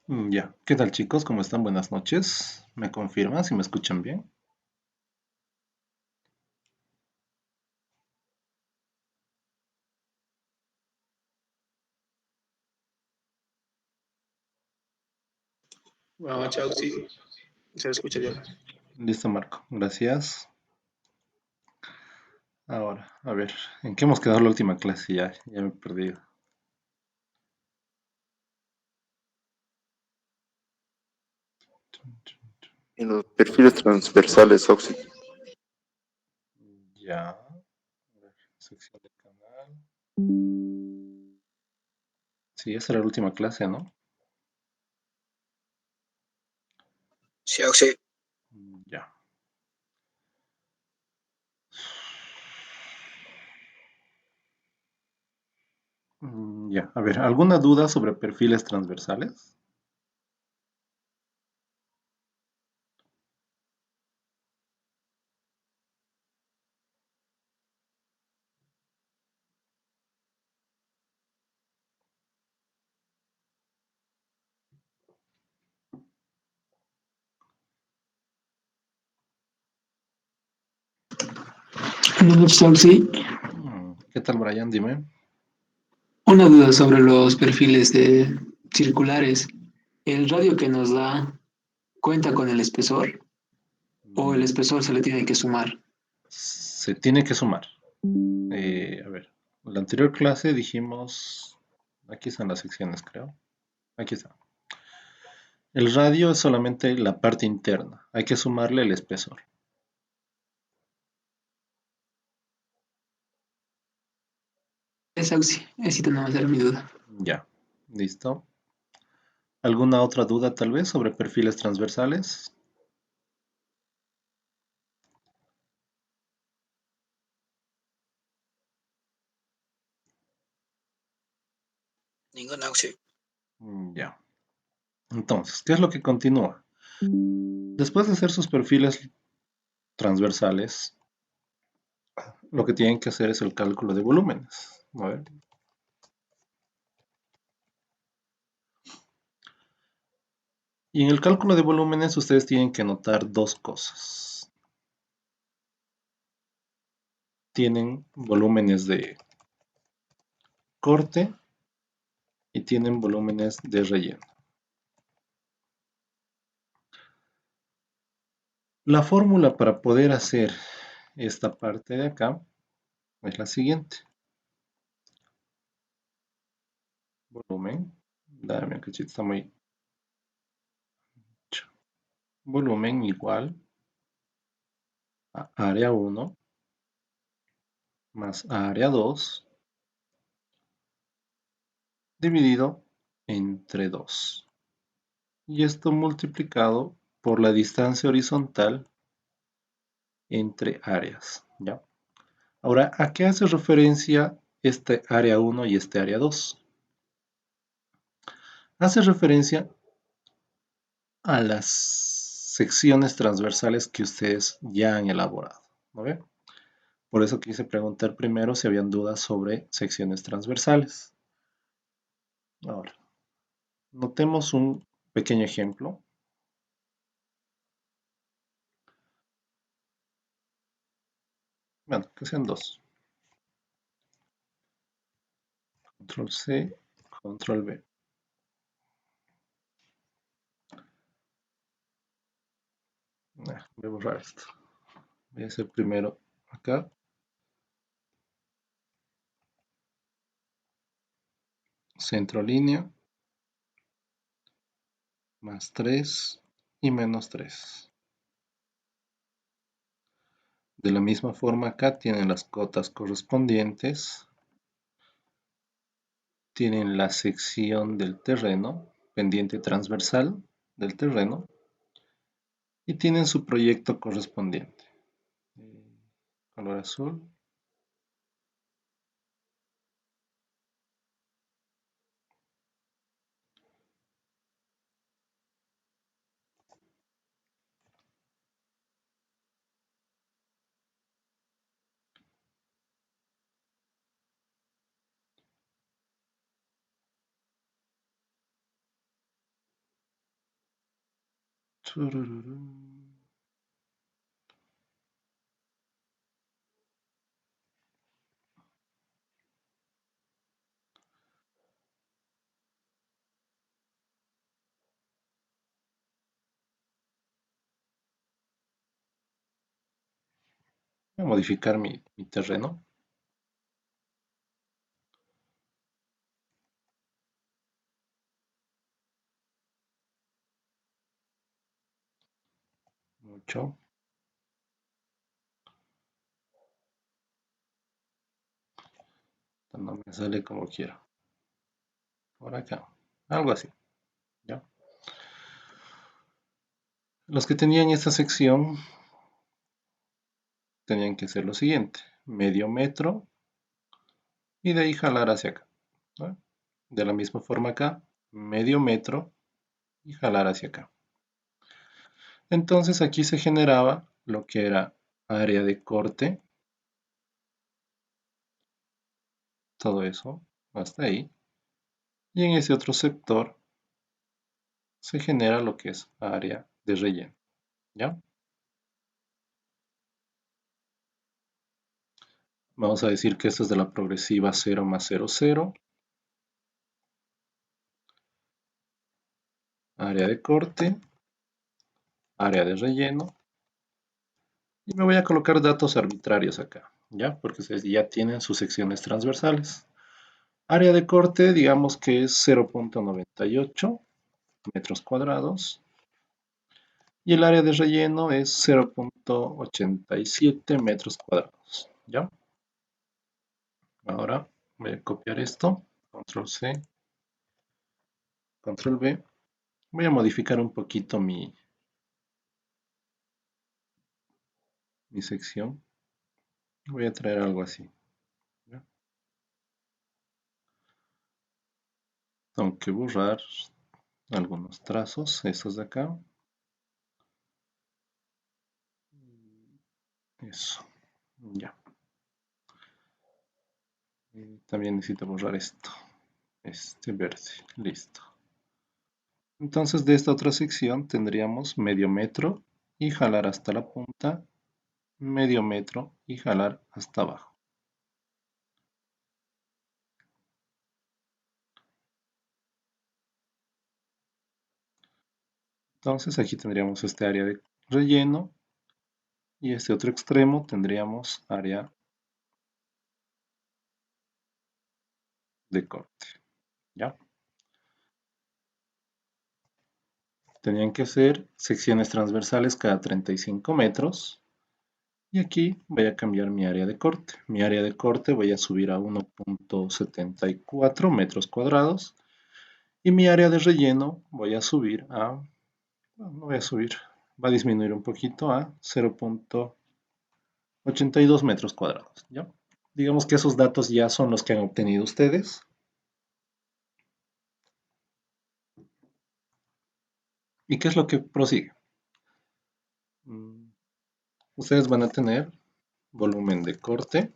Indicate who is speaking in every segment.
Speaker 1: Ya, ¿qué tal chicos? ¿Cómo están? Buenas noches. ¿Me confirman si me escuchan bien?
Speaker 2: Bueno, chao, sí, se escucha bien.
Speaker 1: Listo, Marco. Gracias. Ahora, a ver, ¿en qué hemos quedado la última clase? Ya me he perdido.
Speaker 3: En los perfiles transversales óxido.
Speaker 1: Ya, a ver, sección de canal. Sí, esa era la última clase, ¿no?
Speaker 2: Sí, sí.
Speaker 1: Ya. Ya, a ver, ¿alguna duda sobre perfiles transversales?
Speaker 4: Buenas noches, Saúl. Sí,
Speaker 1: ¿Qué tal, Brian? Dime.
Speaker 4: una duda sobre los perfiles de circulares. ¿El radio que nos da cuenta con el espesor o el
Speaker 1: Mm,
Speaker 4: espesor se le tiene que sumar?
Speaker 1: Se tiene que sumar. A ver, en la anterior clase dijimos, aquí están las secciones, creo. Aquí está. El radio es solamente la parte interna. Hay que sumarle el espesor.
Speaker 4: Esa sí, necesito no hacer mi duda.
Speaker 1: Ya, listo. ¿Alguna otra duda tal vez sobre perfiles transversales?
Speaker 2: Ninguna, sí.
Speaker 1: Ya. Entonces, ¿qué es lo que continúa? Después de hacer sus perfiles transversales, lo que tienen que hacer es el cálculo de volúmenes. A ver. Y en el cálculo de volúmenes ustedes tienen que notar dos cosas. Tienen volúmenes de corte y tienen volúmenes de relleno. La fórmula para poder hacer esta parte de acá es la siguiente. Volumen, dame un cachito, está muy ancho. Volumen igual a área 1 más área 2 dividido entre 2. Y esto multiplicado por la distancia horizontal entre áreas. ¿Ya? Ahora, ¿a qué hace referencia este área 1 y este área 2? Hace referencia a las secciones transversales que ustedes ya han elaborado. ¿No ve? Por eso quise preguntar primero si habían dudas sobre secciones transversales. Ahora, notemos un pequeño ejemplo. Bueno, que sean dos. Control C, Control V. Voy a borrar esto. Voy a hacer primero acá. Centro línea. Más 3 y menos 3. De la misma forma acá tienen las cotas correspondientes. Tienen la sección del terreno, pendiente transversal del terreno. Y tienen su proyecto correspondiente. Color azul. Tururú. Voy a modificar mi terreno. Mucho. No me sale como quiero. Por acá. Algo así. ¿Ya? Los que tenían esta sección tenían que hacer lo siguiente. Medio metro y de ahí jalar hacia acá. ¿No? De la misma forma acá. Medio metro y jalar hacia acá. Entonces aquí se generaba lo que era área de corte. Todo eso hasta ahí. Y en ese otro sector se genera lo que es área de relleno. ¿Ya? Vamos a decir que esto es de la progresiva 0 más 0, 0. Área de corte, área de relleno. Y me voy a colocar datos arbitrarios acá, ¿ya? Porque ustedes ya tienen sus secciones transversales. Área de corte, digamos que es 0.98 metros cuadrados. Y el área de relleno es 0.87 metros cuadrados, ¿ya? Ahora voy a copiar esto, control C, control V. Voy a modificar un poquito mi sección. Voy a traer algo así. ¿Ya? Tengo que borrar algunos trazos, estos de acá. Eso, ya. También necesito borrar esto, este verde, listo. Entonces de esta otra sección tendríamos medio metro y jalar hasta la punta, medio metro y jalar hasta abajo. Entonces aquí tendríamos este área de relleno y este otro extremo tendríamos área de corte, ¿ya? Tenían que ser secciones transversales cada 35 metros. Y aquí voy a cambiar mi área de corte. Mi área de corte voy a subir a 1.74 metros cuadrados. Y mi área de relleno voy a subir a, no voy a subir, va a disminuir un poquito a 0.82 metros cuadrados, ¿ya? Digamos que esos datos ya son los que han obtenido ustedes. ¿Y qué es lo que prosigue? Ustedes van a tener volumen de corte.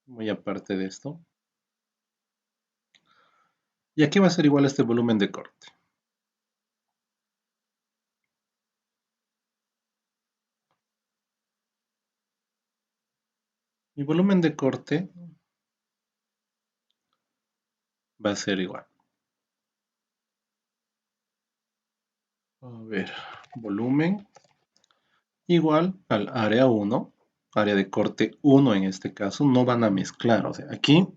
Speaker 1: Muy aparte de esto. Y aquí va a ser igual este volumen de corte. Mi volumen de corte va a ser igual. A ver, volumen igual al área 1, área de corte 1 en este caso, no van a mezclar. O sea, aquí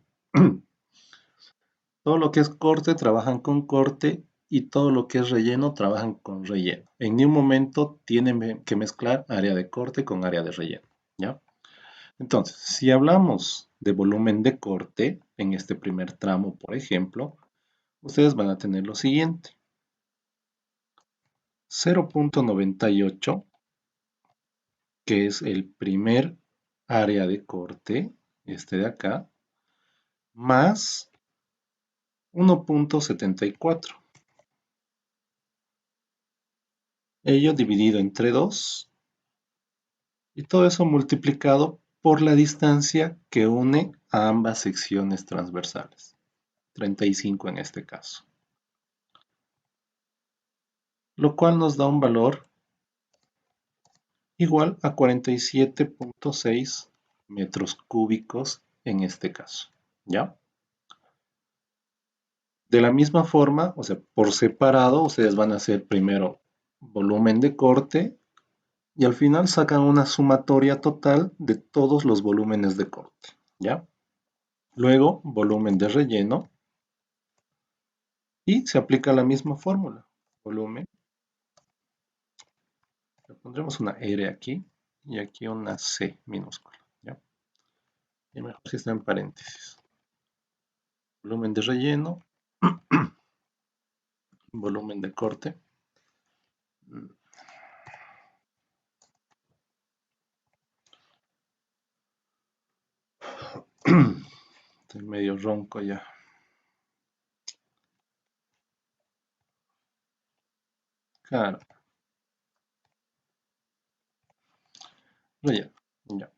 Speaker 1: todo lo que es corte trabajan con corte y todo lo que es relleno trabajan con relleno. En ningún momento tienen que mezclar área de corte con área de relleno, ¿ya? Entonces, si hablamos de volumen de corte, en este primer tramo, por ejemplo, ustedes van a tener lo siguiente. 0.98, que es el primer área de corte, este de acá, más 1.74. Ello dividido entre 2 y todo eso multiplicado por la distancia que une a ambas secciones transversales, 35 en este caso. lo cual nos da un valor igual a 47.6 metros cúbicos en este caso, ¿ya? De la misma forma, o sea, por separado, ustedes van a hacer primero volumen de corte y al final sacan una sumatoria total de todos los volúmenes de corte, ¿ya? Luego, volumen de relleno y se aplica la misma fórmula. Volumen, le pondremos una R aquí y aquí una C minúscula, ¿ya? Y mejor si está en paréntesis. Volumen de relleno, volumen de corte. Estoy medio ronco ya. Claro. Relleno. Ya.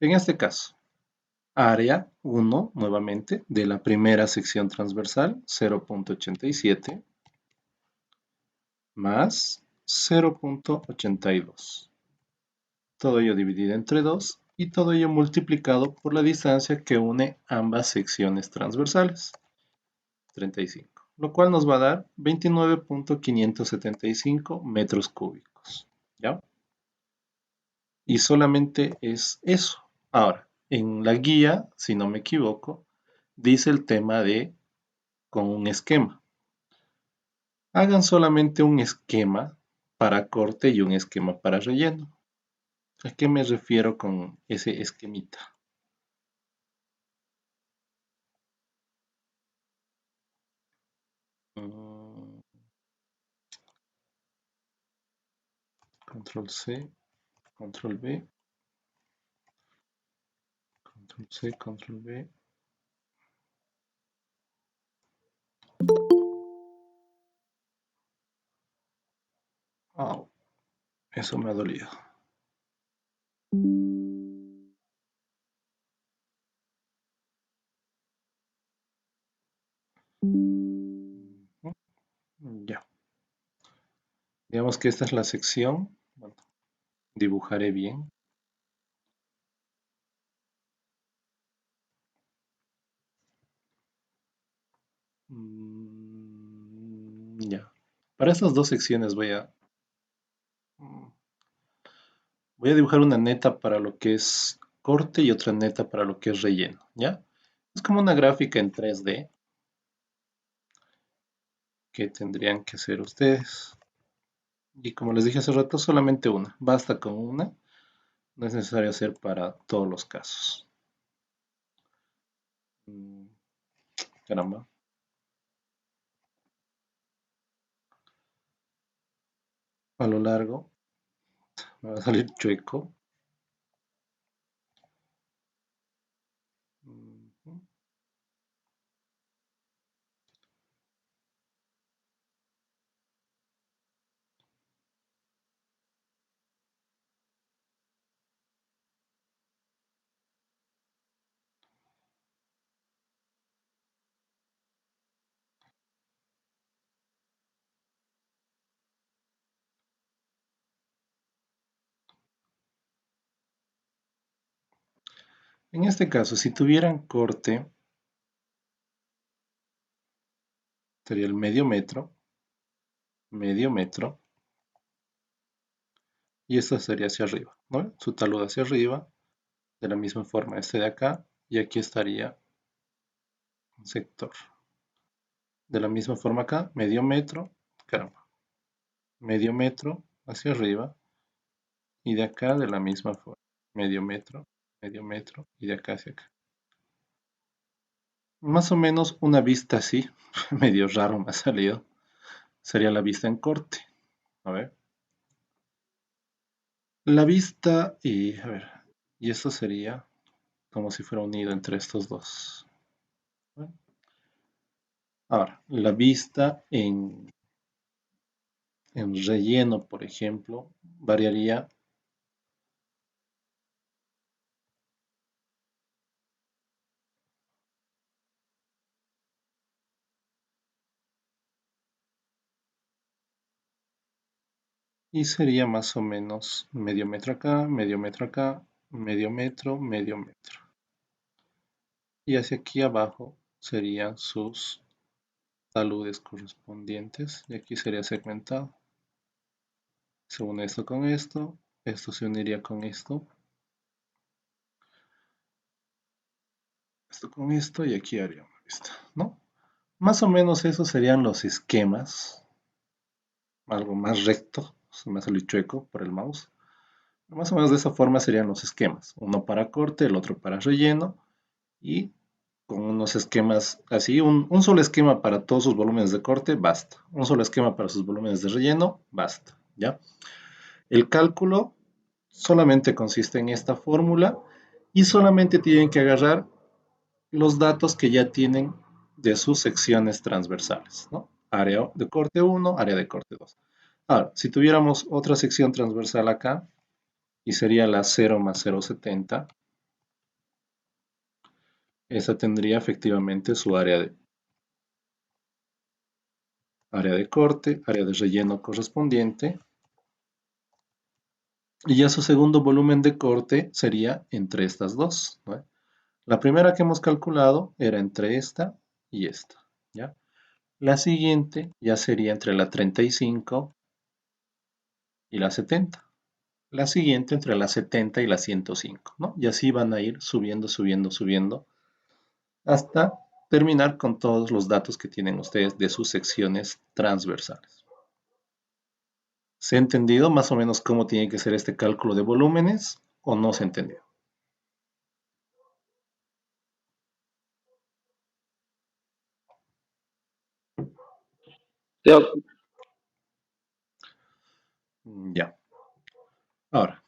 Speaker 1: En este caso, área 1, nuevamente, de la primera sección transversal, 0.87, más 0.82. Todo ello dividido entre 2 y todo ello multiplicado por la distancia que une ambas secciones transversales, 35, lo cual nos va a dar 29.575 metros cúbicos, ¿ya? Y solamente es eso. Ahora, en la guía, si no me equivoco, dice el tema de con un esquema. Hagan solamente un esquema para corte y un esquema para relleno. ¿A qué me refiero con ese esquemita? Control C, Control V, Control C, Control V. Oh, eso me ha dolido. Ya. Digamos que esta es la sección. Bueno, dibujaré bien. Ya. Para estas dos secciones voy a dibujar una neta para lo que es corte y otra neta para lo que es relleno, ¿ya? Es como una gráfica en 3D que tendrían que hacer ustedes. Y como les dije hace rato, solamente una. Basta con una. No es necesario hacer para todos los casos. Caramba. A lo largo me va a salir chueco. En este caso, si tuvieran corte, sería el medio metro, y esto sería hacia arriba, ¿no? Su talud hacia arriba, de la misma forma este de acá, y aquí estaría un sector. De la misma forma acá, medio metro, caramba, medio metro hacia arriba, y de acá de la misma forma, medio metro, y de acá hacia acá. Más o menos una vista así, medio raro me ha salido, sería la vista en corte. A ver. La vista, y a ver, y esto sería como si fuera unido entre estos dos. Bueno, ahora, la vista en relleno, por ejemplo, variaría. Y sería más o menos medio metro acá, medio metro acá, medio metro, medio metro. Y hacia aquí abajo serían sus taludes correspondientes. Y aquí sería segmentado. Se une esto con esto se uniría con esto con esto y aquí haríamos esto, ¿no? Más o menos esos serían los esquemas, algo más recto, se me salió chueco por el mouse. Más o menos de esa forma serían los esquemas, uno para corte, el otro para relleno y con unos esquemas así, un solo esquema para todos sus volúmenes de corte, basta. Un solo esquema para sus volúmenes de relleno, basta, ¿ya? El cálculo solamente consiste en esta fórmula y solamente tienen que agarrar los datos que ya tienen de sus secciones transversales, ¿no? Área de corte 1, área de corte 2. Ahora, si tuviéramos otra sección transversal acá, y sería la 0 más 0,70, esa tendría efectivamente su área de corte, área de relleno correspondiente, y ya su segundo volumen de corte sería entre estas dos, ¿no? La primera que hemos calculado era entre esta y esta, ¿ya? La siguiente ya sería entre la 35 y la 70. La siguiente entre la 70 y la 105, ¿no? Y así van a ir subiendo, subiendo, subiendo, hasta terminar con todos los datos que tienen ustedes de sus secciones transversales. ¿Se ha entendido más o menos cómo tiene que ser este cálculo de volúmenes o no se ha entendido?
Speaker 2: Ya,
Speaker 1: Ya. Ahora.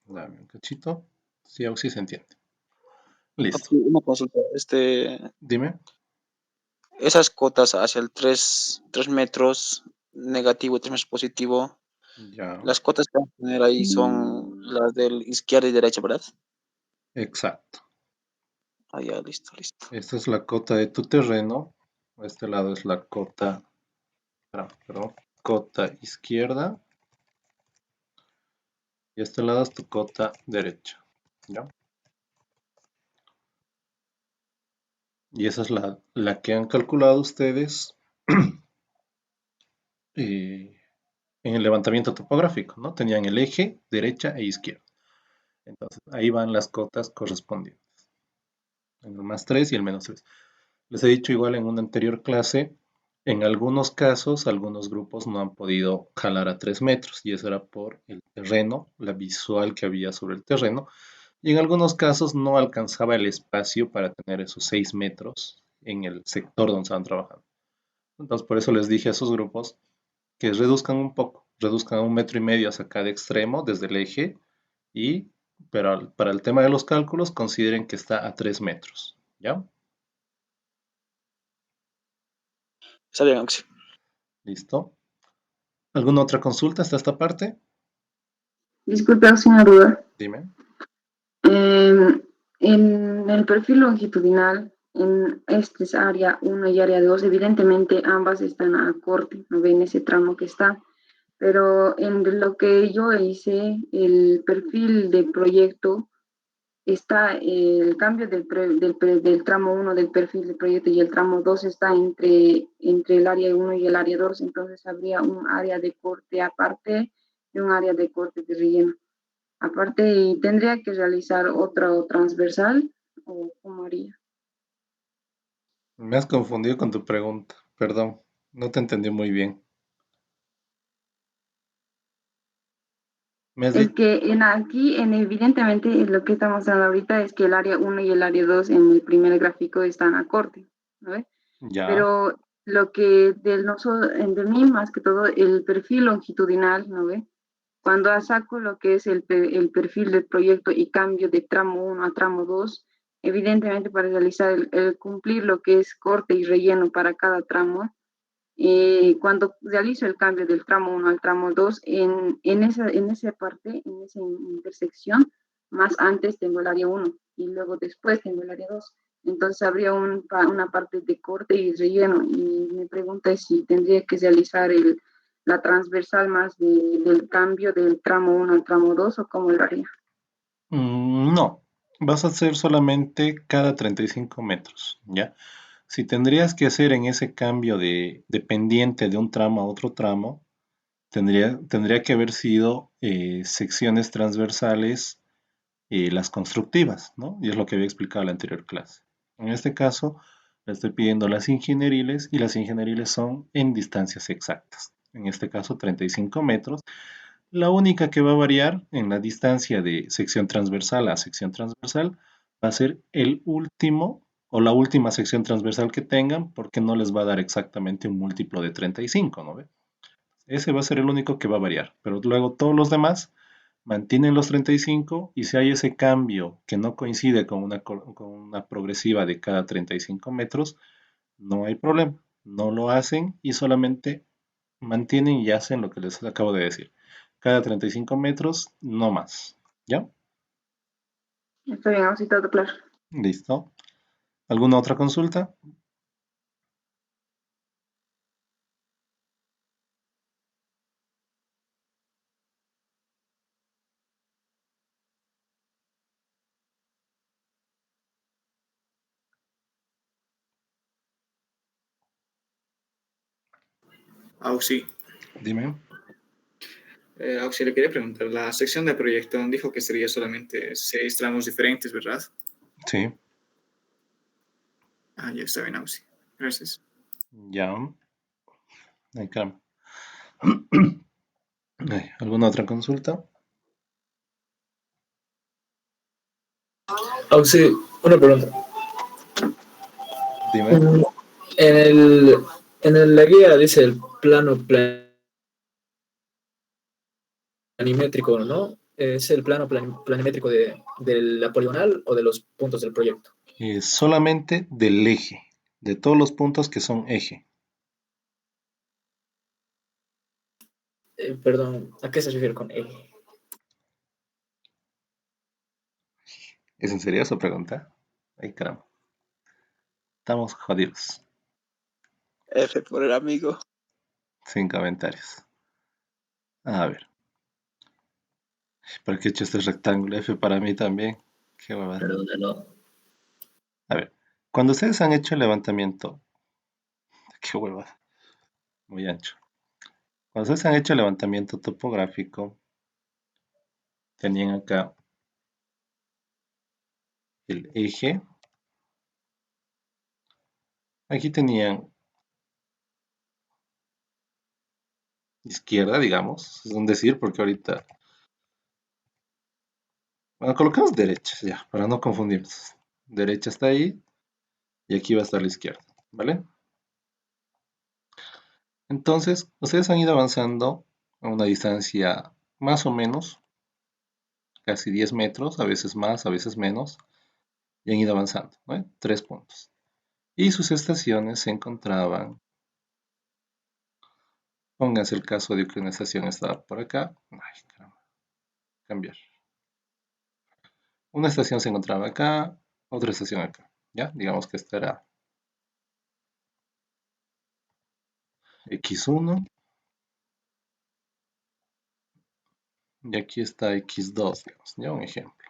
Speaker 1: Dame un cachito. Sí, sí se entiende. Listo.
Speaker 2: una consulta.
Speaker 1: Dime.
Speaker 2: Esas cotas hacia el 3 metros negativo, 3 metros positivo,
Speaker 1: Ya.
Speaker 2: las cotas que van a poner ahí son las del izquierda y derecha, ¿verdad?
Speaker 1: Exacto.
Speaker 2: Ah, ya, listo, listo.
Speaker 1: Esta es la cota de tu terreno. Este lado es la cota, perdón, cota izquierda. Y este lado es tu cota derecha. ¿Ya? Y esa es la que han calculado ustedes en el levantamiento topográfico, ¿no? Tenían el eje derecha e izquierda. Entonces, ahí van las cotas correspondientes. El más 3 y el menos 3. Les he dicho igual en una anterior clase, en algunos casos, algunos grupos no han podido jalar a 3 metros y eso era por el terreno, la visual que había sobre el terreno. Y en algunos casos no alcanzaba el espacio para tener esos 6 metros en el sector donde estaban trabajando. Entonces, por eso les dije a esos grupos que reduzcan un poco, reduzcan a 1,5 metros hacia cada extremo desde el eje, pero para el tema de los cálculos consideren que está a 3 metros. ¿Ya?
Speaker 2: Está bien, Oxy.
Speaker 1: ¿Listo? ¿Alguna otra consulta hasta esta parte?
Speaker 5: Disculpe, hago una duda.
Speaker 1: Dime.
Speaker 5: En el perfil longitudinal, en este es área 1 y área 2, evidentemente ambas están a corte, ¿no ven ese tramo que está? Pero en lo que yo hice, el perfil de proyecto, está el cambio del tramo 1 del perfil de proyecto y el tramo 2 está entre el área 1 y el área 2, entonces habría un área de corte aparte y un área de corte de relleno. Aparte, ¿tendría que realizar otro transversal o cómo haría?
Speaker 1: Me has confundido con tu pregunta. Perdón, no te entendí muy bien. Me has
Speaker 5: Es
Speaker 1: dicho,
Speaker 5: que evidentemente lo que estamos hablando ahorita es que el área 1 y el área 2 en el primer gráfico están a corte, ¿no ve?
Speaker 1: ya,
Speaker 5: Pero lo que de mí más que todo el perfil longitudinal, ¿no ve? Cuando saco lo que es el perfil del proyecto y cambio de tramo 1 a tramo 2, evidentemente para realizar el cumplir lo que es corte y relleno para cada tramo, cuando realizo el cambio del tramo 1 al tramo 2, en esa parte, en esa intersección, más antes tengo el área 1 y luego después tengo el área 2. Entonces habría una parte de corte y relleno. Y me pregunta si tendría que realizar la transversal más del cambio del tramo 1 al tramo 2 o cómo lo haría.
Speaker 1: No, vas a hacer solamente cada 35 metros, ¿ya? Si tendrías que hacer en ese cambio de pendiente de un tramo a otro tramo, tendría que haber sido secciones transversales las constructivas, ¿no? Y es lo que había explicado en la anterior clase. En este caso, le estoy pidiendo las ingenieriles y las ingenieriles son en distancias exactas. En este caso, 35 metros. La única que va a variar en la distancia de sección transversal a sección transversal va a ser el último o la última sección transversal que tengan, porque no les va a dar exactamente un múltiplo de 35, ¿no ve? Ese va a ser el único que va a variar, pero luego todos los demás mantienen los 35 y si hay ese cambio que no coincide con una progresiva de cada 35 metros, no hay problema. No lo hacen y solamente mantienen y hacen lo que les acabo de decir. Cada 35 metros, no más. ¿Ya?
Speaker 5: Está bien, así todo claro.
Speaker 1: Listo. ¿Alguna otra consulta?
Speaker 6: Auxi,
Speaker 1: Dime.
Speaker 6: Auxi, le quería preguntar, la sección de proyecto dijo que sería solamente 6 tramos diferentes, ¿verdad?
Speaker 1: Sí.
Speaker 6: Ah, ya está bien, Auxi. Gracias.
Speaker 1: Ya. Ay, caramba. Ay, ¿alguna otra consulta?
Speaker 7: Auxi, una pregunta.
Speaker 1: Dime.
Speaker 7: La guía dice el plano planimétrico, ¿no? ¿Es el plano planimétrico de la poligonal o de los puntos del proyecto?
Speaker 1: Solamente del eje, de todos los puntos que son eje.
Speaker 7: Perdón, ¿a qué se refiere con eje?
Speaker 1: ¿Es en serio esa pregunta? Ay, caramba. Estamos jodidos.
Speaker 2: F por el amigo.
Speaker 1: Sin comentarios. A ver. ¿Para qué he hecho este rectángulo F para mí también? Qué huevada.
Speaker 7: Perdónalo.
Speaker 1: A ver. Cuando ustedes han hecho el levantamiento. Qué huevada. Muy ancho. Cuando ustedes han hecho el levantamiento topográfico. Tenían acá el eje. Aquí tenían izquierda, digamos. Es un decir, porque ahorita. Bueno, colocamos derecha, ya, para no confundirnos. Derecha está ahí y aquí va a estar la izquierda, ¿vale? Entonces, ustedes han ido avanzando a una distancia más o menos, casi 10 metros, a veces más, a veces menos, y han ido avanzando, ¿no? 3 puntos. Y sus estaciones se encontraban, pónganse el caso de que una estación estaba por acá, ay, caramba, cambiar. Una estación se encontraba acá, otra estación acá, ¿ya? Digamos que esta era X1 y aquí está X2, digamos, ya un ejemplo.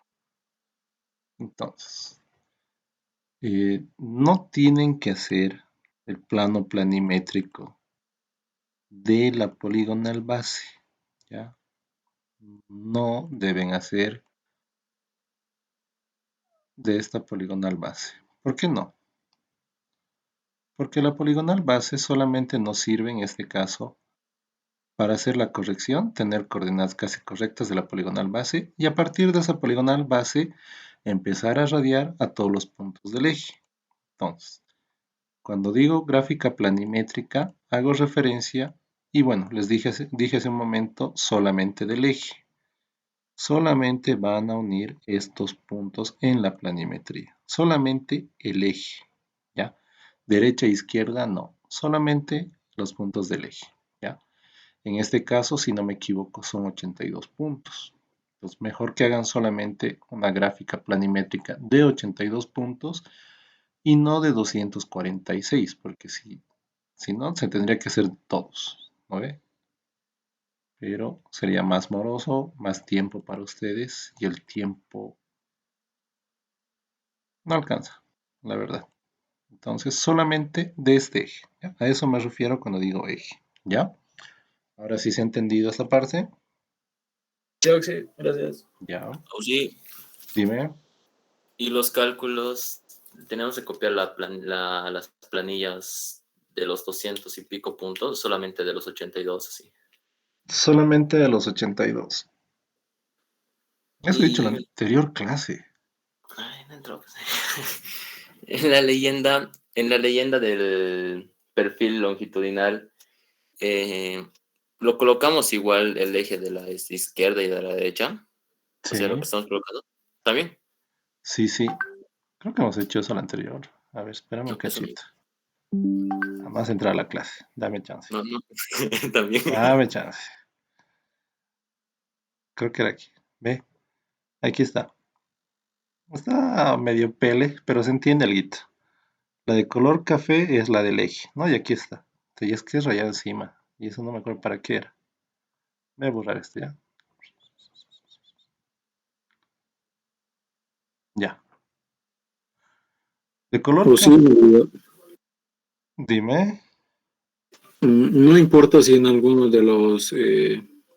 Speaker 1: Entonces, no tienen que hacer el plano planimétrico de la poligonal base, ¿ya? No deben hacer de esta poligonal base. ¿Por qué no? Porque la poligonal base solamente nos sirve en este caso para hacer la corrección, tener coordenadas casi correctas de la poligonal base y a partir de esa poligonal base empezar a radiar a todos los puntos del eje. Entonces, cuando digo gráfica planimétrica, hago referencia, y bueno, les dije hace un momento, solamente del eje. Solamente van a unir estos puntos en la planimetría. Solamente el eje, ¿ya? Derecha e izquierda no, solamente los puntos del eje, ¿ya? En este caso, si no me equivoco, son 82 puntos. Entonces, mejor que hagan solamente una gráfica planimétrica de 82 puntos y no de 246, porque si no, se tendría que hacer todos, ¿no ve? Pero sería más moroso, más tiempo para ustedes y el tiempo no alcanza, la verdad. Entonces, solamente de este eje. ¿Ya? A eso me refiero cuando digo eje. ¿Ya? Ahora sí se ha entendido esta parte.
Speaker 7: Creo que sí, gracias.
Speaker 1: Ya.
Speaker 8: Sí,
Speaker 1: Dime.
Speaker 8: y los cálculos, tenemos que copiar las planillas de los 200 y pico puntos, solamente de los 82, así.
Speaker 1: Solamente de los 82. Eso he dicho en la
Speaker 8: Y,
Speaker 1: anterior clase.
Speaker 8: ay, no entró, pues. En la leyenda del perfil longitudinal, eh, lo colocamos igual el eje de la izquierda y de la derecha, o
Speaker 1: Sí,
Speaker 8: sea, lo que estamos colocando. ¿Está bien?
Speaker 1: sí, sí. Creo que hemos hecho eso en la anterior. A ver, espérame un
Speaker 8: No, eso no.
Speaker 1: cachito. Además entrar a la clase. Dame chance.
Speaker 8: No, no. También.
Speaker 1: Dame chance. Creo que era aquí. Ve, aquí está. Está medio pele, pero se entiende algo. La de color café es la del eje, ¿no? Y aquí está. Y es que es rayada encima. Y eso no me acuerdo para qué era. Voy a borrar esto ya. Ya. De color
Speaker 9: O sí,
Speaker 1: café. Dime.
Speaker 9: no importa si en alguno de los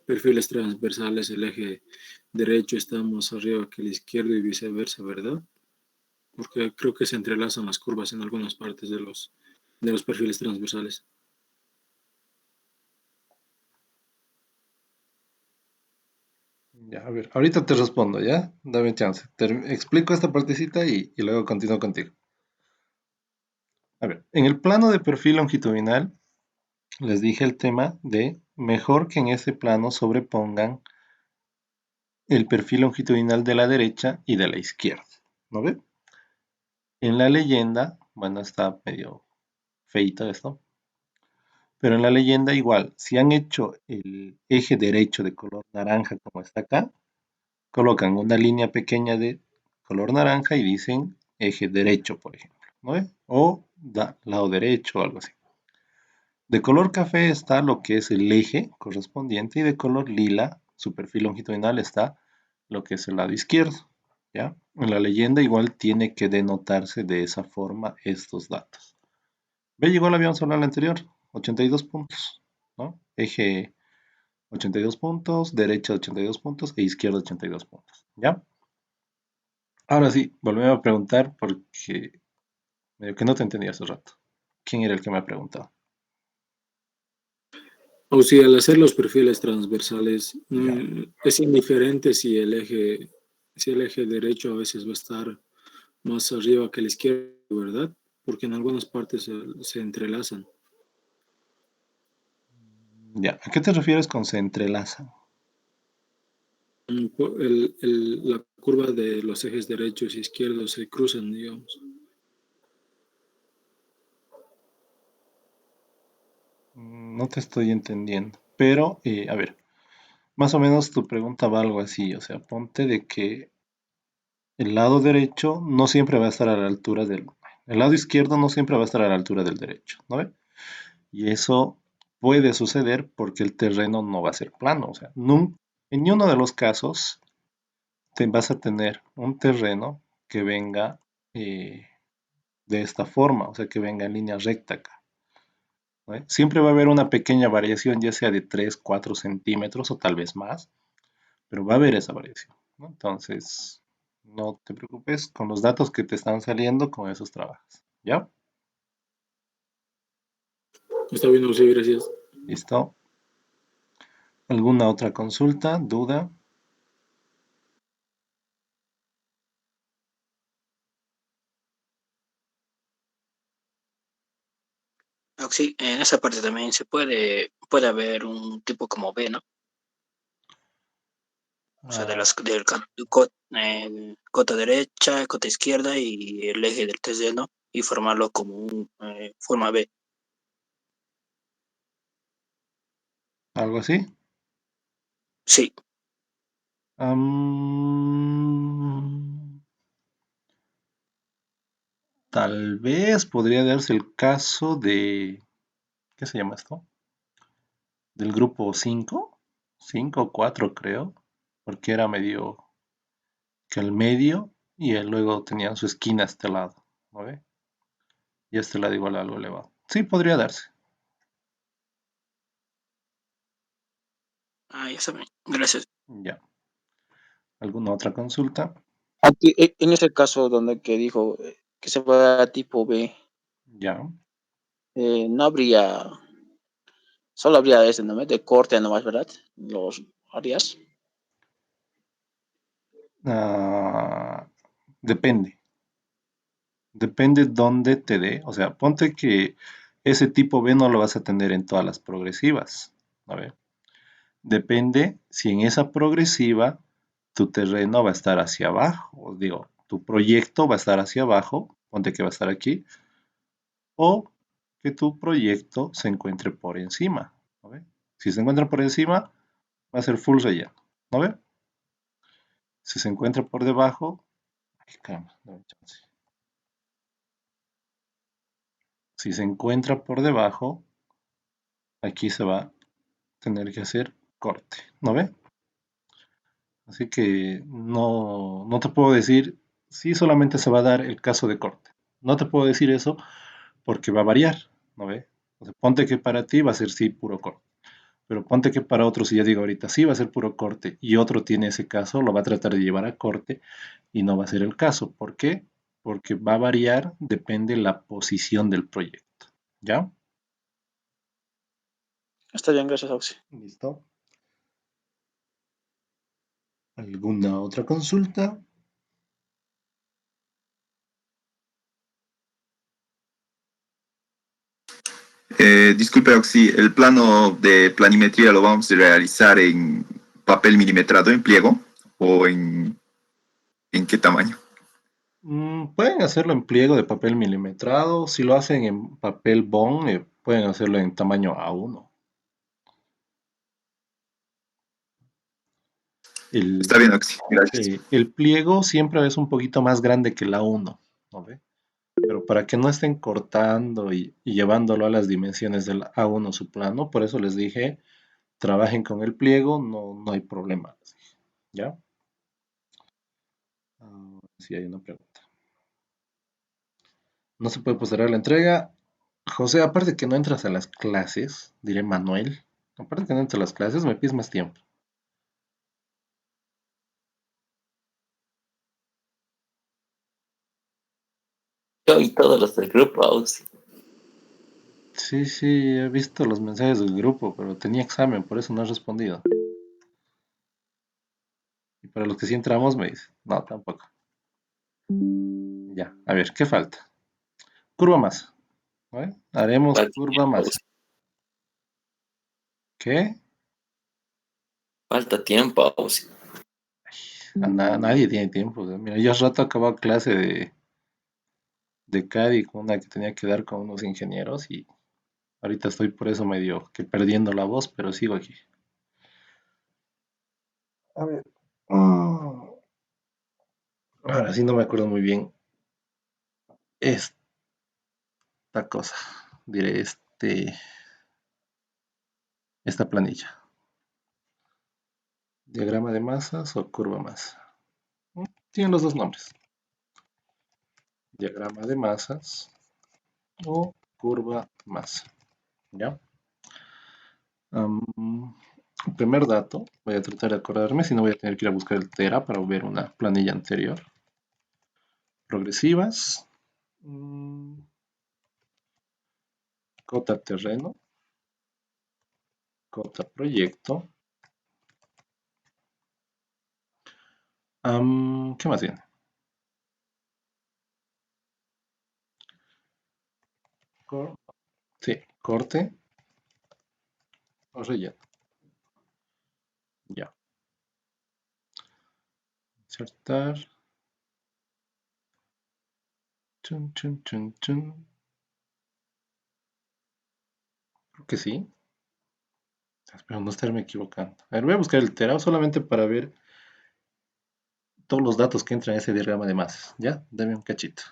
Speaker 9: perfiles transversales el eje derecho está más arriba que el izquierdo y viceversa, ¿verdad? Porque creo que se entrelazan las curvas en algunas partes de los perfiles transversales.
Speaker 1: Ya, a ver. Ahorita te respondo, ¿ya? Dame chance. Explico esta partecita y luego continúo contigo. A ver. En el plano de perfil longitudinal, les dije el tema de mejor que en ese plano sobrepongan el perfil longitudinal de la derecha y de la izquierda. ¿No ve? En la leyenda, bueno, está medio feito esto, pero en la leyenda igual, si han hecho el eje derecho de color naranja como está acá, colocan una línea pequeña de color naranja y dicen eje derecho, por ejemplo, ¿no ve? O lado derecho o algo así. De color café está lo que es el eje correspondiente y de color lila, su perfil longitudinal, está lo que es el lado izquierdo. ¿Ya? En la leyenda igual tiene que denotarse de esa forma estos datos. Ve, igual habíamos hablado en la anterior, 82 puntos, ¿no? Eje 82 puntos, derecha 82 puntos e izquierda 82 puntos, ¿ya? Ahora sí, volvemos a preguntar porque medio que no te entendí hace rato. ¿Quién era el que me ha preguntado?
Speaker 9: O si al hacer los perfiles transversales,
Speaker 1: Ya.
Speaker 9: es indiferente si el eje derecho a veces va a estar más arriba que el izquierdo, ¿verdad? Porque en algunas partes se entrelazan.
Speaker 1: Ya, ¿a qué te refieres con se entrelazan?
Speaker 9: La curva de los ejes derechos e izquierdos se cruzan, digamos.
Speaker 1: No te estoy entendiendo, pero a ver, más o menos tu pregunta va algo así, o sea, ponte de que el lado derecho no siempre va a estar a la altura el lado izquierdo no siempre va a estar a la altura del derecho, ¿no ve? Y eso puede suceder porque el terreno no va a ser plano, o sea, en ni uno de los casos te vas a tener un terreno que venga de esta forma, o sea, que venga en línea recta acá. ¿No ve? Siempre va a haber una pequeña variación, ya sea de 3, 4 centímetros o tal vez más, pero va a haber esa variación, ¿no? Entonces, no te preocupes, con los datos que te están saliendo, con esos trabajas, ¿ya?
Speaker 9: Está bien, sí, gracias.
Speaker 1: ¿Listo? ¿Alguna otra consulta, duda?
Speaker 2: Sí, en esa parte también puede haber un tipo como B, ¿no? O sea,
Speaker 1: Ah,
Speaker 2: cota derecha, cota izquierda y el eje del tercero y formarlo como un forma B.
Speaker 1: ¿algo así?
Speaker 2: Sí,
Speaker 1: Am, Tal vez podría darse el caso de, ¿qué se llama esto? Del grupo 5, 5 o 4 creo, porque era medio que al medio y luego tenían su esquina a este lado, ¿no ve? Y a este lado igual algo elevado. Sí, podría darse.
Speaker 2: Ah, ya saben. Gracias.
Speaker 1: Ya. ¿Alguna otra consulta?
Speaker 2: Aquí, en ese caso donde que dijo que se va a tipo B,
Speaker 1: Ya.
Speaker 2: no habría, solo habría ese nombre de corte nomás, ¿verdad? Los áreas.
Speaker 1: Ah, depende. Depende dónde te dé. O sea, ponte que ese tipo B no lo vas a tener en todas las progresivas. A ver. Depende si en esa progresiva tu terreno va a estar hacia abajo. Os digo, tu proyecto va a estar hacia abajo. Ponte que va a estar aquí. O que tu proyecto se encuentre por encima. ¿No ve? Si se encuentra por encima, va a ser full relleno. ¿No ve? Si se encuentra por debajo, ay, caramba, dame chance. Si se encuentra por debajo, aquí se va a tener que hacer corte. ¿No ve? Así que no te puedo decir si solamente se va a dar el caso de corte. No te puedo decir eso porque va a variar. ¿No ve? O sea, ponte que para ti va a ser sí puro corte. Pero ponte que para otro, si ya digo ahorita, sí va a ser puro corte y otro tiene ese caso, lo va a tratar de llevar a corte y no va a ser el caso. ¿Por qué? Porque va a variar, depende la posición del proyecto. ¿Ya?
Speaker 2: Está bien, gracias, Oxy.
Speaker 1: ¿Listo? ¿Alguna otra consulta?
Speaker 3: Disculpe, Oxy, ¿el plano de planimetría lo vamos a realizar en papel milimetrado, en pliego? ¿O en qué tamaño?
Speaker 1: Pueden hacerlo en pliego de papel milimetrado. Si lo hacen en papel bond, pueden hacerlo en tamaño A1. El,
Speaker 3: Está bien, Oxy, gracias.
Speaker 1: el pliego siempre es un poquito más grande que el A1, ¿no ve? Pero para que no estén cortando y llevándolo a las dimensiones del A1 su plano, por eso les dije, trabajen con el pliego, no hay problema. ¿Ya? Sí, hay una pregunta. No se puede postergar la entrega. José, aparte que no entras a las clases, diré Manuel, aparte que no entras a las clases, me pides más tiempo.
Speaker 8: Yo y todos los del grupo, Auxi.
Speaker 1: Sí, sí, he visto los mensajes del grupo, pero tenía examen, por eso no he respondido. Y para los que sí entramos, me dice, no, tampoco. Ya, a ver, ¿qué falta? Curva masa. ¿Vale? Haremos
Speaker 8: Falta
Speaker 1: curva
Speaker 8: tiempo,
Speaker 1: masa.
Speaker 8: Auxi.
Speaker 1: ¿Qué?
Speaker 8: Falta tiempo, Auxi.
Speaker 1: Nadie tiene tiempo. Mira, yo hace rato acababa clase de CAD con una que tenía que dar con unos ingenieros y ahorita estoy por eso medio que perdiendo la voz, pero sigo aquí. A ver. Ahora sí no me acuerdo muy bien esta cosa. Diré esta planilla. ¿Diagrama de masas o curva masa? Tienen los dos nombres. Diagrama de masas o curva masa. ¿Ya? Primer dato, voy a tratar de acordarme, si no voy a tener que ir a buscar el Tera para ver una planilla anterior. Progresivas. Cota terreno. Cota proyecto. ¿Qué más tiene? Sí, corte o relleno. Ya. Insertar. Chun, chun, chun, chun. Creo que sí. Espero no estarme equivocando. A ver, voy a buscar el Tera solamente para ver todos los datos que entran en ese diagrama de masas. ¿Ya? Dame un cachito.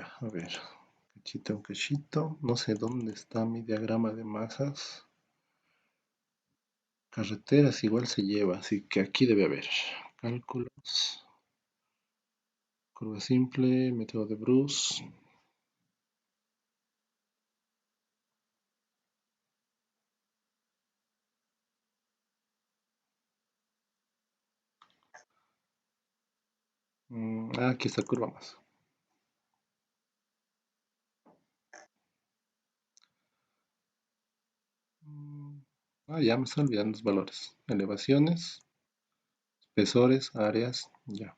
Speaker 1: Ya, a ver. Cachito, un cachito. No sé dónde está mi diagrama de masas. Carreteras igual se lleva, así que aquí debe haber. Cálculos. Curva simple, método de Bruce. Aquí está curva más. Ya me están olvidando los valores. Elevaciones, espesores, áreas, ya.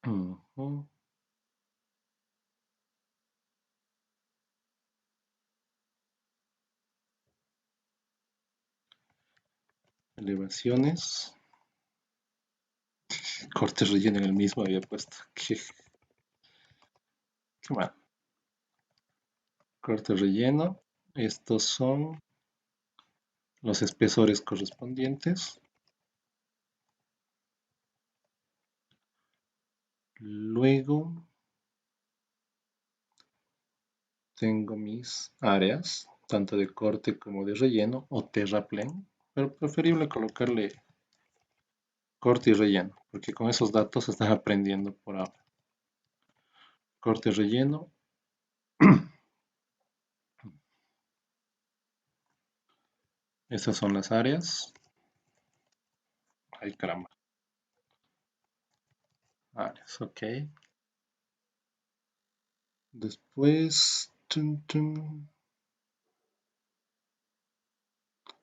Speaker 1: Ujú. Elevaciones. Corte relleno en el mismo había puesto. Qué mal. Corte relleno. Estos son los espesores correspondientes. Luego tengo mis áreas, tanto de corte como de relleno o terraplén, pero preferible colocarle corte y relleno, porque con esos datos estás aprendiendo por ahora. Corte relleno. Estas son las áreas. Ay, caramba. Áreas, ok. Después,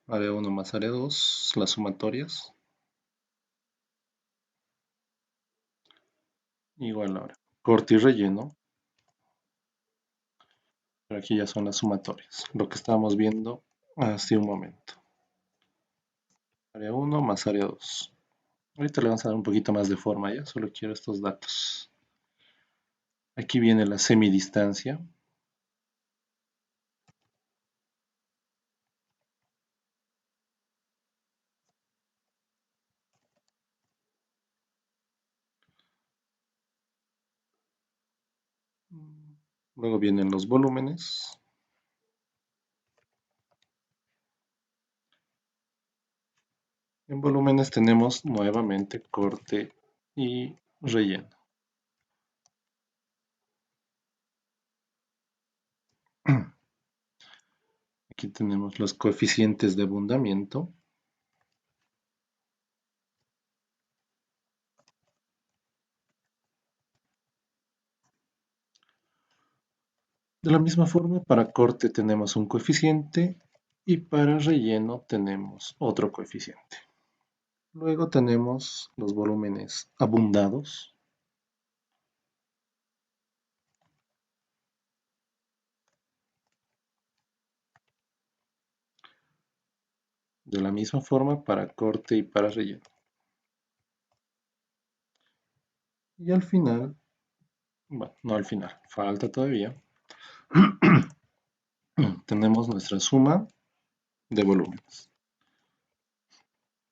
Speaker 1: área 1 más área 2, las sumatorias. Igual ahora. Corte y relleno. Pero aquí ya son las sumatorias. Lo que estábamos viendo hace un momento. Área 1 más área 2. Ahorita le vamos a dar un poquito más de forma ya. Solo quiero estos datos. Aquí viene la semidistancia. Luego vienen los volúmenes. En volúmenes tenemos nuevamente corte y relleno. Aquí tenemos los coeficientes de abundamiento. De la misma forma, para corte tenemos un coeficiente y para relleno tenemos otro coeficiente. Luego tenemos los volúmenes abundados. De la misma forma para corte y para relleno. Y al final, bueno, no al final, falta todavía, tenemos nuestra suma de volúmenes.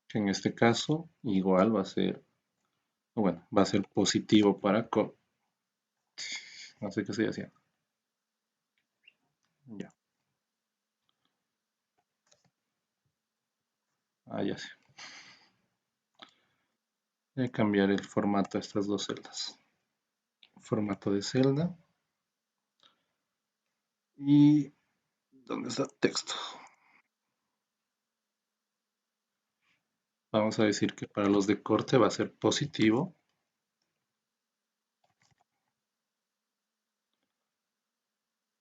Speaker 1: Que en este caso igual va a ser, bueno, va a ser positivo para corte. No sé qué estoy haciendo. Ya. Ya sé. Voy a cambiar el formato de estas dos celdas. Formato de celda. Y ¿dónde está texto? Vamos a decir que para los de corte va a ser positivo.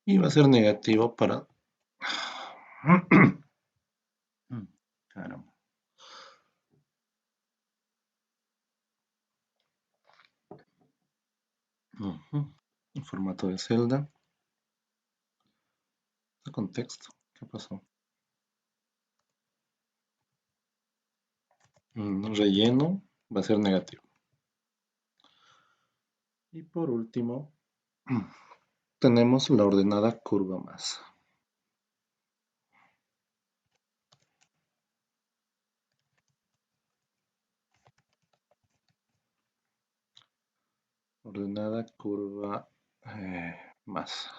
Speaker 1: Y va a ser negativo para... Caramba. El formato de celda. Está con texto. ¿Qué pasó? Relleno va a ser negativo. Y por último, tenemos la ordenada curva más. ordenada, curva, más.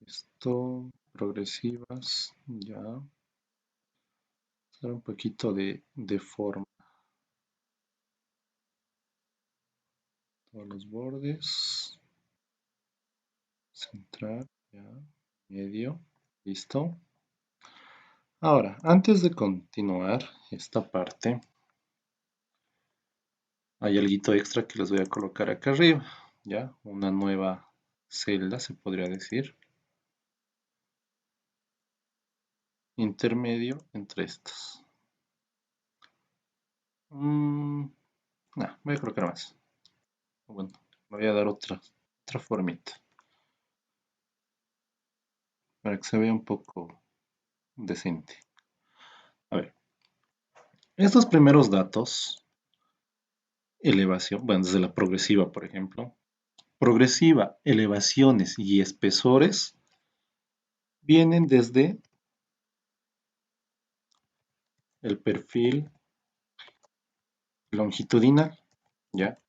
Speaker 1: Esto, progresivas, ya. Dar un poquito de forma. Todos los bordes. Centrar, ya. Medio. Listo. Ahora, antes de continuar esta parte, hay algo extra que les voy a colocar acá arriba, ¿ya? Una nueva celda, se podría decir. Intermedio entre estas. No, voy a colocar más. Bueno, le voy a dar otra formita. Para que se vea un poco decente. A ver. Estos primeros datos, elevación, bueno, desde la progresiva, por ejemplo. Progresiva, elevaciones y espesores vienen desde el perfil longitudinal, ¿ya?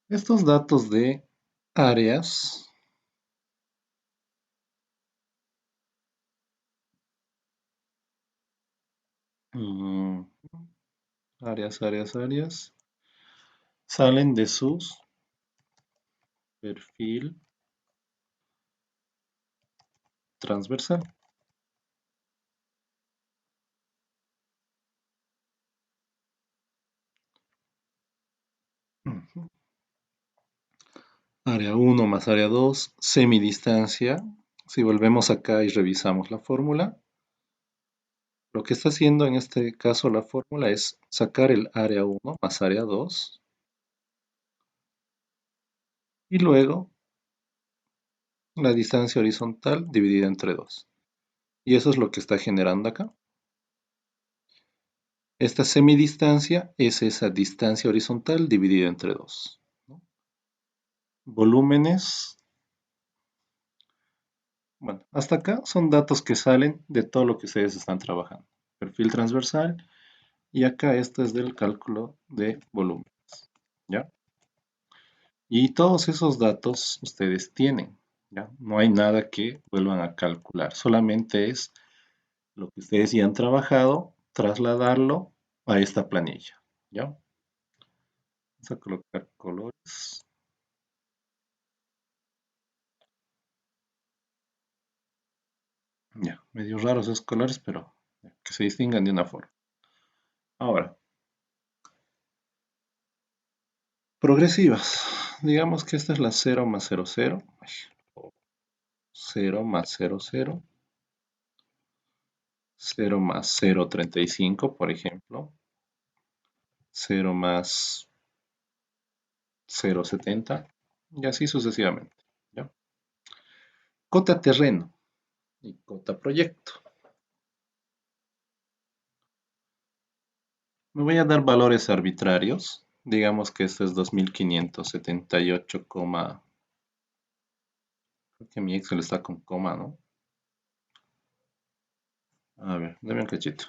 Speaker 1: Estos datos de áreas áreas salen de sus perfil transversal. Área 1 más área 2, semidistancia. Si volvemos acá y revisamos la fórmula, lo que está haciendo en este caso la fórmula es sacar el área 1 más área 2 y luego la distancia horizontal dividida entre 2. Y eso es lo que está generando acá. Esta semidistancia es esa distancia horizontal dividida entre 2. ¿No? Volúmenes. Bueno, hasta acá son datos que salen de todo lo que ustedes están trabajando. Perfil transversal. Y acá esto es del cálculo de volúmenes. ¿Ya? Y todos esos datos ustedes tienen. ¿Ya? No hay nada que vuelvan a calcular. Solamente es lo que ustedes ya han trabajado, trasladarlo a esta planilla. ¿Ya? Vamos a colocar colores. Ya, medio raros esos colores, pero que se distingan de una forma. Ahora, progresivas. Digamos que esta es la 0 más 0, 0. 0 más 0, 0. 0 más 0,35, por ejemplo. 0 más 0,70. Y así sucesivamente. ¿Ya? Cota terreno y cota proyecto. Me voy a dar valores arbitrarios. Digamos que este es 2578, creo que mi Excel está con coma, ¿no? A ver, dame un cachito.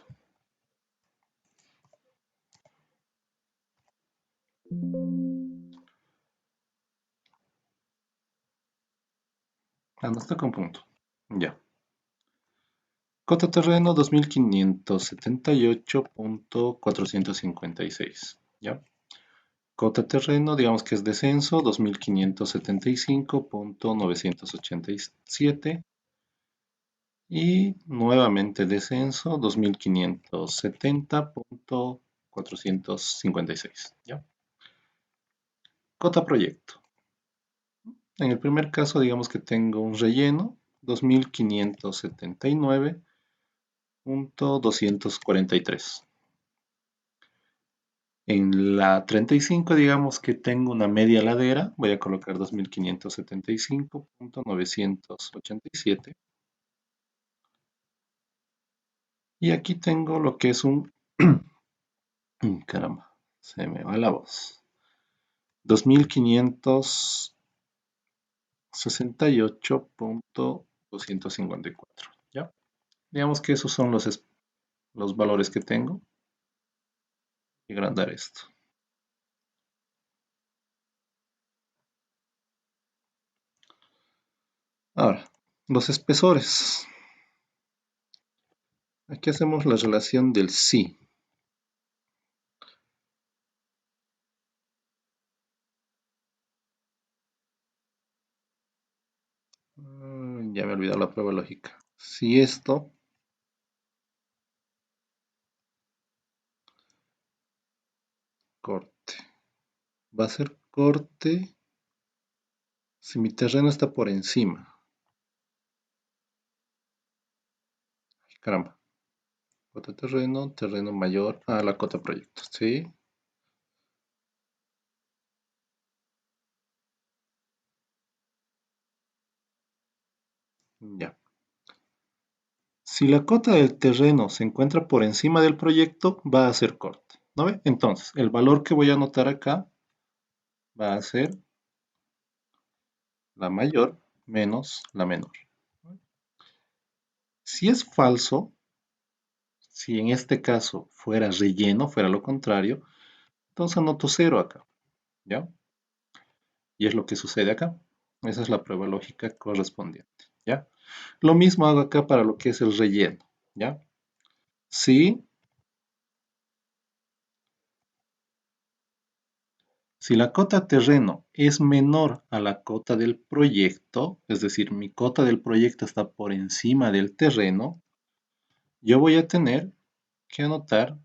Speaker 1: No está con punto. Ya. Cota terreno 2578.456. ¿Ya? Cota terreno, digamos que es descenso 2575.987. Y nuevamente descenso 2570.456. ¿Ya? Cota proyecto. En el primer caso, digamos que tengo un relleno 2579.243. En la 35, digamos que tengo una media ladera, voy a colocar 2575.987. Y aquí tengo lo que es un... Caramba, se me va la voz. 2500... 68.254. ¿Ya? Digamos que esos son los valores que tengo. Y agrandar esto. Ahora, los espesores. Aquí hacemos la relación del sí. Ya me he olvidado la prueba lógica. Si esto corte va a ser corte si mi terreno está por encima. Ay, caramba. Cota terreno, terreno mayor a la cota proyecto. ¿Sí? Ya. Si la cota del terreno se encuentra por encima del proyecto, va a ser corte. ¿No ve? Entonces, el valor que voy a anotar acá va a ser la mayor menos la menor. Si es falso, si en este caso fuera relleno, fuera lo contrario, entonces anoto 0 acá. ¿Ya? Y es lo que sucede acá. Esa es la prueba lógica correspondiente. ¿Ya? Lo mismo hago acá para lo que es el relleno. ¿Ya? Si la cota terreno es menor a la cota del proyecto, es decir, mi cota del proyecto está por encima del terreno, yo voy a tener que anotar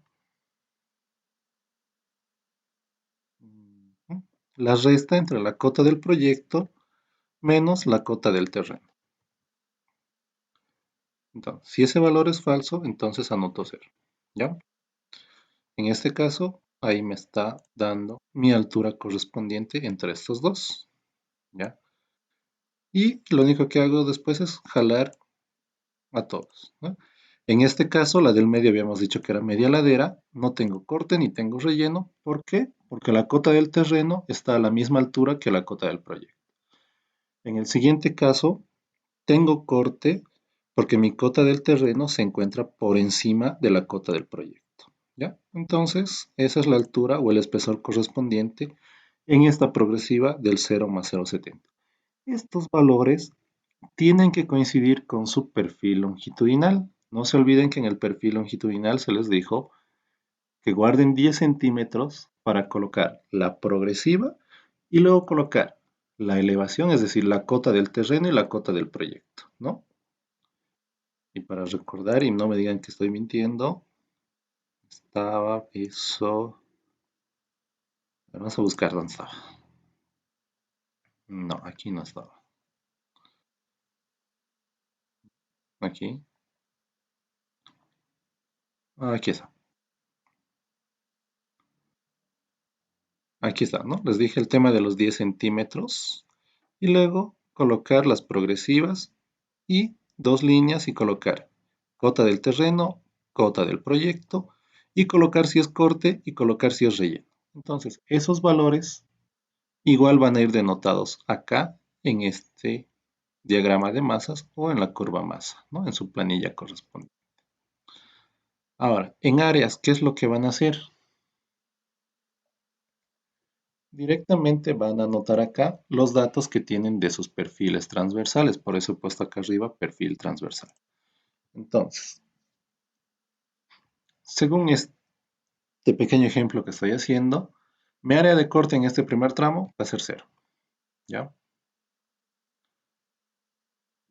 Speaker 1: la resta entre la cota del proyecto menos la cota del terreno. Entonces, si ese valor es falso, entonces anoto 0. ¿Ya? En este caso, ahí me está dando mi altura correspondiente entre estos dos. ¿Ya? Y lo único que hago después es jalar a todos, ¿no? En este caso, la del medio habíamos dicho que era media ladera, no tengo corte ni tengo relleno. ¿Por qué? Porque la cota del terreno está a la misma altura que la cota del proyecto. En el siguiente caso, tengo corte porque mi cota del terreno se encuentra por encima de la cota del proyecto. ¿Ya? Entonces, esa es la altura o el espesor correspondiente en esta progresiva del 0 más 0,70. Estos valores tienen que coincidir con su perfil longitudinal. No se olviden que en el perfil longitudinal se les dijo que guarden 10 centímetros para colocar la progresiva y luego colocar la elevación, es decir, la cota del terreno y la cota del proyecto, ¿no? Y para recordar y no me digan que estoy mintiendo, estaba eso... Vamos a buscar dónde estaba. No, aquí no estaba. Aquí. Aquí está. Aquí está, ¿no? Les dije el tema de los 10 centímetros. Y luego colocar las progresivas y 2 líneas y colocar cota del terreno, cota del proyecto y colocar si es corte y colocar si es relleno. Entonces, esos valores igual van a ir denotados acá en este diagrama de masas o en la curva masa, ¿no? En su planilla correspondiente. Ahora, en áreas, ¿qué es lo que van a hacer? Directamente van a anotar acá los datos que tienen de sus perfiles transversales. Por eso he puesto acá arriba perfil transversal. Entonces, según este pequeño ejemplo que estoy haciendo, mi área de corte en este primer tramo va a ser 0. ¿Ya?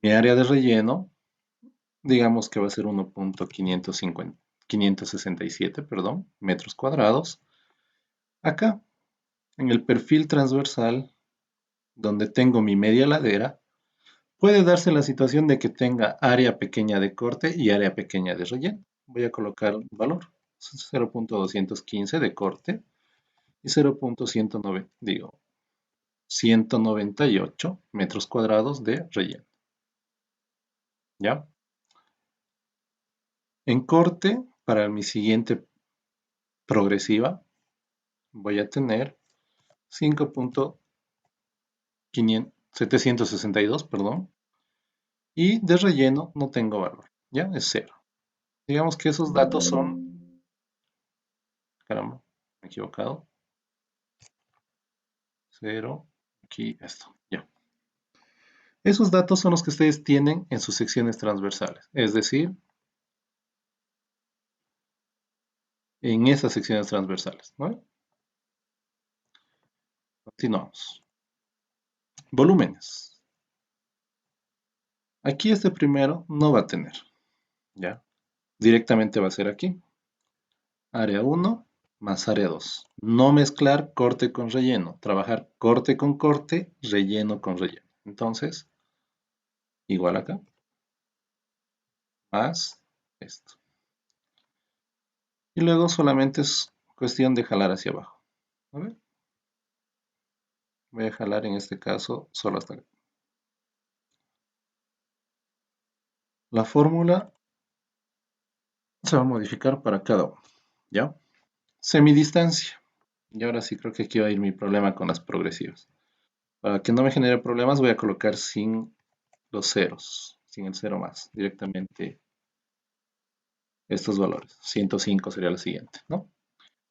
Speaker 1: Mi área de relleno, digamos que va a ser 1.567, metros cuadrados. Acá, en el perfil transversal, donde tengo mi media ladera, puede darse la situación de que tenga área pequeña de corte y área pequeña de relleno. Voy a colocar un valor, 0.215 de corte y 198 metros cuadrados de relleno. ¿Ya? En corte, para mi siguiente progresiva, voy a tener 762, perdón. Y de relleno no tengo valor, ¿ya? Es 0. Digamos que esos datos son... Caramba, me he equivocado. 0, aquí esto, ya. Esos datos son los que ustedes tienen en sus secciones transversales, es decir, en esas secciones transversales, ¿no? Continuamos. Volúmenes. Aquí este primero no va a tener, ¿ya? Directamente va a ser aquí. Área 1 más área 2. No mezclar corte con relleno. Trabajar corte con corte, relleno con relleno. Entonces, igual acá. Más esto. Y luego solamente es cuestión de jalar hacia abajo. A ver. Voy a jalar en este caso solo hasta acá. La fórmula se va a modificar para cada uno. ¿Ya? Semidistancia. Y ahora sí creo que aquí va a ir mi problema con las progresivas. Para que no me genere problemas voy a colocar sin los ceros, sin el cero más, directamente estos valores. 105 sería la siguiente, ¿no?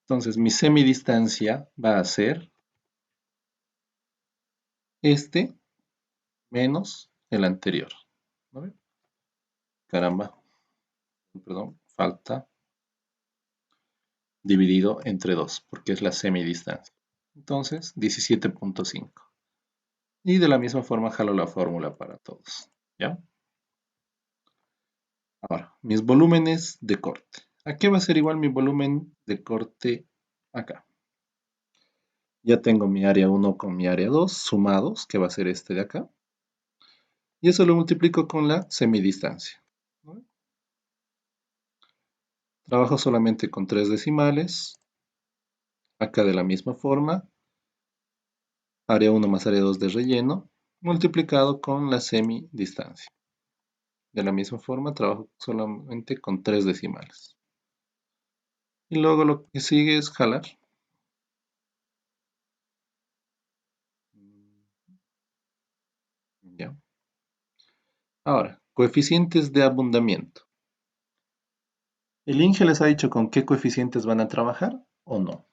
Speaker 1: Entonces mi semidistancia va a ser este menos el anterior. ¿No? Caramba, perdón, falta dividido entre 2, porque es la semidistancia. Entonces, 17.5. Y de la misma forma jalo la fórmula para todos. ¿Ya? Ahora, mis volúmenes de corte. ¿A qué va a ser igual mi volumen de corte acá? Ya tengo mi área 1 con mi área 2 sumados, que va a ser este de acá. Y eso lo multiplico con la semidistancia. ¿No? Trabajo solamente con 3 decimales. Acá de la misma forma. Área 1 más área 2 de relleno, multiplicado con la semidistancia. De la misma forma, trabajo solamente con 3 decimales. Y luego lo que sigue es jalar. ¿Ya? Ahora, coeficientes de abundamiento. ¿El INGE les ha dicho con qué coeficientes van a trabajar o no?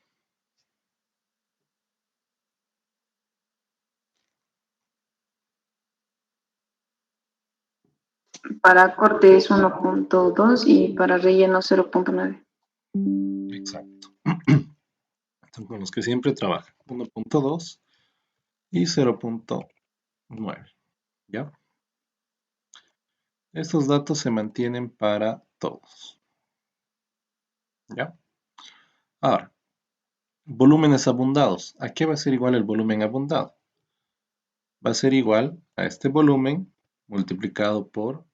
Speaker 5: Para corte es 1.2 y para relleno 0.9.
Speaker 1: Exacto. Son con los que siempre trabajan. 1.2 y 0.9. ¿Ya? Estos datos se mantienen para todos. ¿Ya? Ahora, volúmenes abundados. ¿A qué va a ser igual el volumen abundado? Va a ser igual a este volumen multiplicado por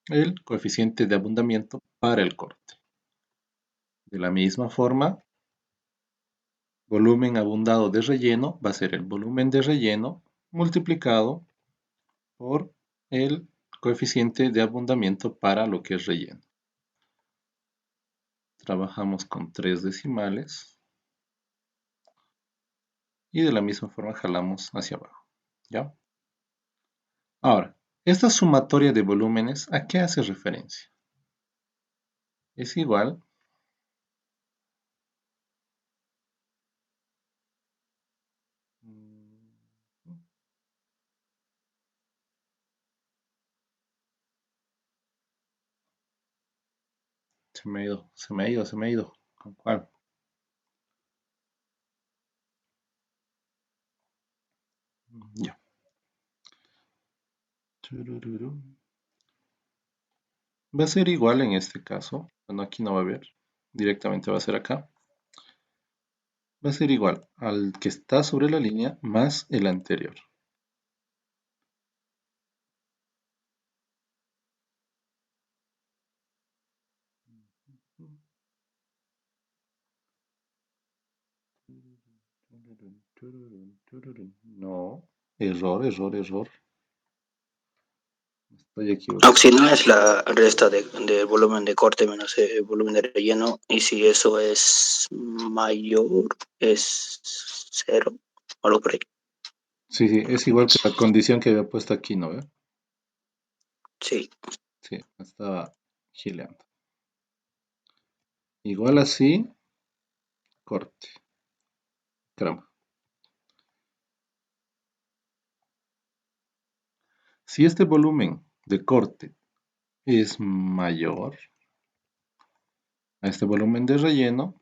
Speaker 1: el coeficiente de abundamiento para el corte. De la misma forma, volumen abundado de relleno va a ser el volumen de relleno multiplicado por el coeficiente de abundamiento para lo que es relleno. Trabajamos con 3 decimales y de la misma forma jalamos hacia abajo. ¿Ya? Ahora, esta sumatoria de volúmenes, ¿a qué hace referencia? Es igual se me ha ido. ¿Con cuál? Ya. Va a ser igual en este caso. Bueno, aquí no va a haber. Directamente va a ser acá. Va a ser igual al que está sobre la línea más el anterior. No. Error. Estoy equivocado.
Speaker 2: Auxilio es la resta de volumen de corte menos el volumen de relleno, y si eso es mayor, es 0, o algo por ahí.
Speaker 1: Sí, sí, es igual que la condición que había puesto aquí, ¿no ve?
Speaker 2: Sí.
Speaker 1: Sí, me estaba gileando. Igual así, corte. Caramba. Si este volumen de corte es mayor a este volumen de relleno,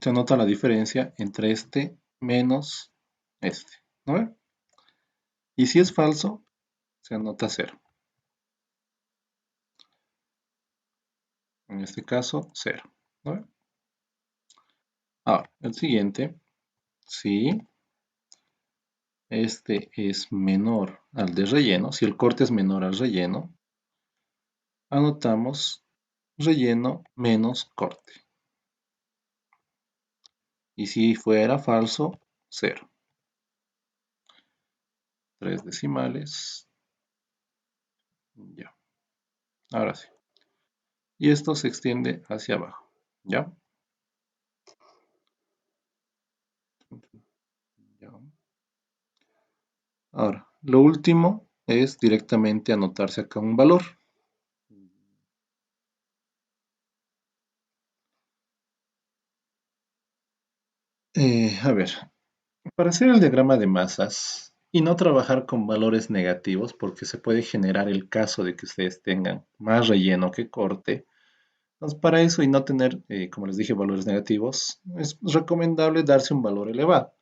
Speaker 1: se nota la diferencia entre este menos este, ¿no ve? Y si es falso, se anota 0. En este caso, 0, ¿no ve? Ahora, el siguiente, si este es menor al de relleno, si el corte es menor al relleno, anotamos relleno menos corte. Y si fuera falso, 0. 3 decimales. Ya. Ahora sí. Y esto se extiende hacia abajo. ¿Ya? Ya. Ahora, lo último es directamente anotarse acá un valor. A ver, para hacer el diagrama de masas y no trabajar con valores negativos, porque se puede generar el caso de que ustedes tengan más relleno que corte, entonces para eso y no tener, como les dije, valores negativos, es recomendable darse un valor elevado.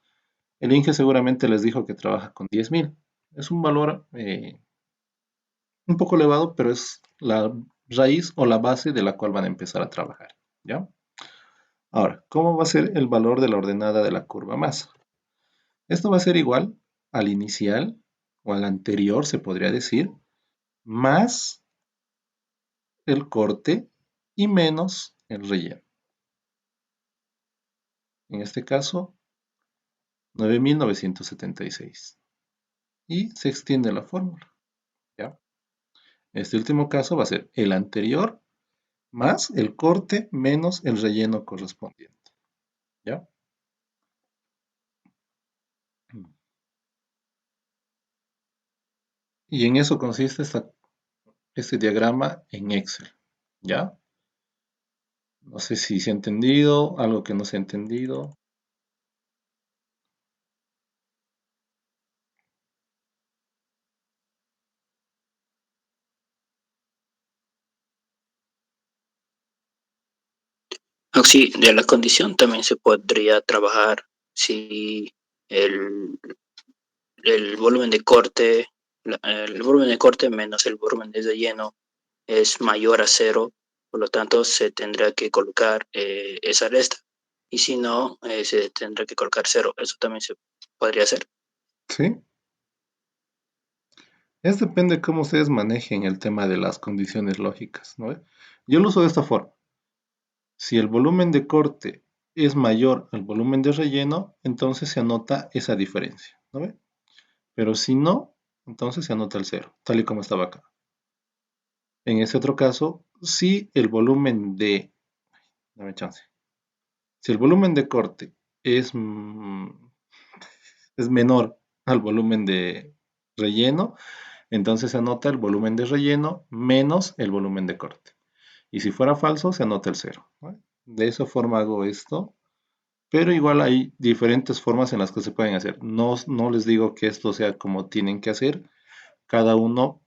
Speaker 1: El INGE seguramente les dijo que trabaja con 10.000. Es un valor un poco elevado, pero es la raíz o la base de la cual van a empezar a trabajar. ¿Ya? Ahora, ¿cómo va a ser el valor de la ordenada de la curva masa? Esto va a ser igual al inicial o al anterior, se podría decir, más el corte y menos el relleno. En este caso, 9.976. Y se extiende la fórmula. ¿Ya? Este último caso va a ser el anterior más el corte menos el relleno correspondiente. ¿Ya? Y en eso consiste este diagrama en Excel. ¿Ya? No sé si se ha entendido, algo que no se ha entendido.
Speaker 2: Sí, de la condición también se podría trabajar si el, el volumen de corte, el volumen de corte menos el volumen de relleno es mayor a 0, por lo tanto se tendrá que colocar esa resta. Y si no, se tendrá que colocar 0. Eso también se podría hacer.
Speaker 1: ¿Sí? Es depende de cómo ustedes manejen el tema de las condiciones lógicas, ¿no ve? Yo lo uso de esta forma. Si el volumen de corte es mayor al volumen de relleno, entonces se anota esa diferencia, ¿no ve? Pero si no, entonces se anota el 0, tal y como estaba acá. En este otro caso, si el volumen de... Dame chance. Si el volumen de corte es, es menor al volumen de relleno, entonces se anota el volumen de relleno menos el volumen de corte. Y si fuera falso, se anota el 0. ¿No? De esa forma hago esto, pero igual hay diferentes formas en las que se pueden hacer. No, no les digo que esto sea como tienen que hacer. Cada uno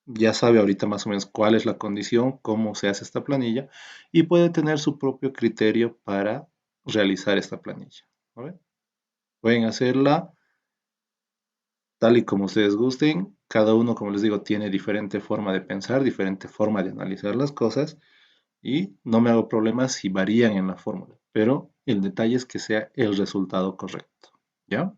Speaker 1: ya sabe ahorita más o menos cuál es la condición, cómo se hace esta planilla y puede tener su propio criterio para realizar esta planilla. ¿No? Pueden hacerla tal y como ustedes gusten. Cada uno, como les digo, tiene diferente forma de pensar, diferente forma de analizar las cosas y no me hago problemas si varían en la fórmula, pero el detalle es que sea el resultado correcto. ¿Ya?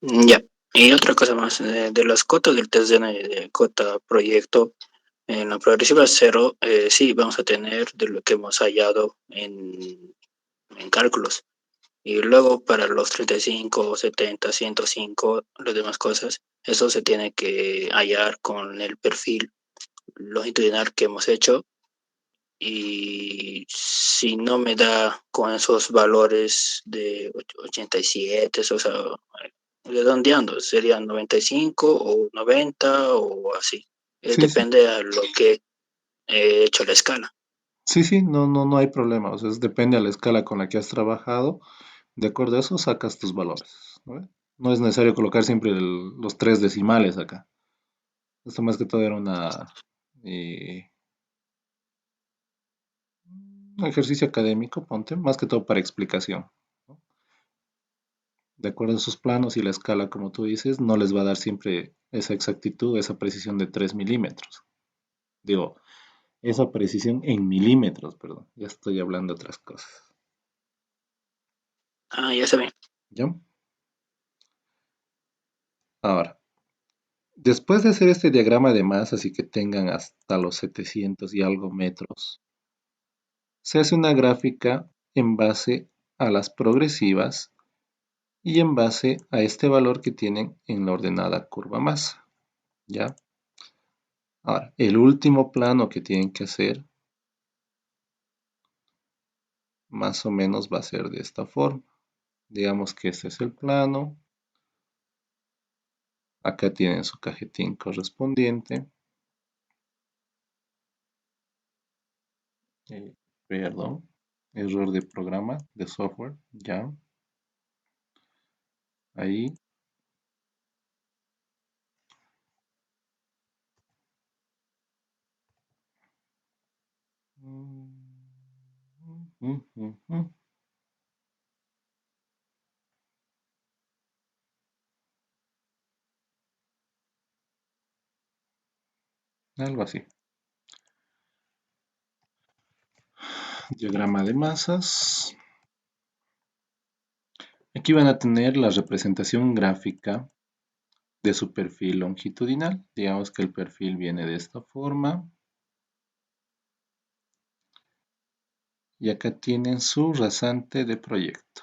Speaker 2: Ya. Y otra cosa más, de las cotas del test de cota proyecto, en la progresiva 0, sí, vamos a tener de lo que hemos hallado en cálculos. Y luego para los 35, 70, 105, las demás cosas, eso se tiene que hallar con el perfil longitudinal que hemos hecho y si no me da con esos valores de 87, o sea, redondeando, serían 95 o 90 o así.
Speaker 1: Sí, sí,
Speaker 2: Depende a lo que he hecho la escala.
Speaker 1: sí, sí, no hay problema. O sea, depende a la escala con la que has trabajado. De acuerdo a eso, sacas tus valores. ¿No ve? No es necesario colocar siempre los tres decimales acá. Esto más que todo era eh, un ejercicio académico, ponte, más que todo para explicación. ¿No? De acuerdo a sus planos y la escala, como tú dices, no les va a dar siempre esa exactitud, esa precisión de 3 milímetros. Digo, esa precisión en milímetros, perdón. Ya estoy hablando de otras cosas.
Speaker 2: Ah, ya saben.
Speaker 1: ¿Ya? Ahora, después de hacer este diagrama de masas y que tengan hasta los 700 y algo metros, se hace una gráfica en base a las progresivas y en base a este valor que tienen en la ordenada curva masa. ¿Ya? Ahora, el último plano que tienen que hacer más o menos va a ser de esta forma. Digamos que este es el plano. Acá tienen su cajetín correspondiente. Perdón, error de programa, de software, ya. Ahí. Algo así. Diagrama de masas. Aquí van a tener la representación gráfica de su perfil longitudinal. Digamos que el perfil viene de esta forma. Y acá tienen su rasante de proyecto.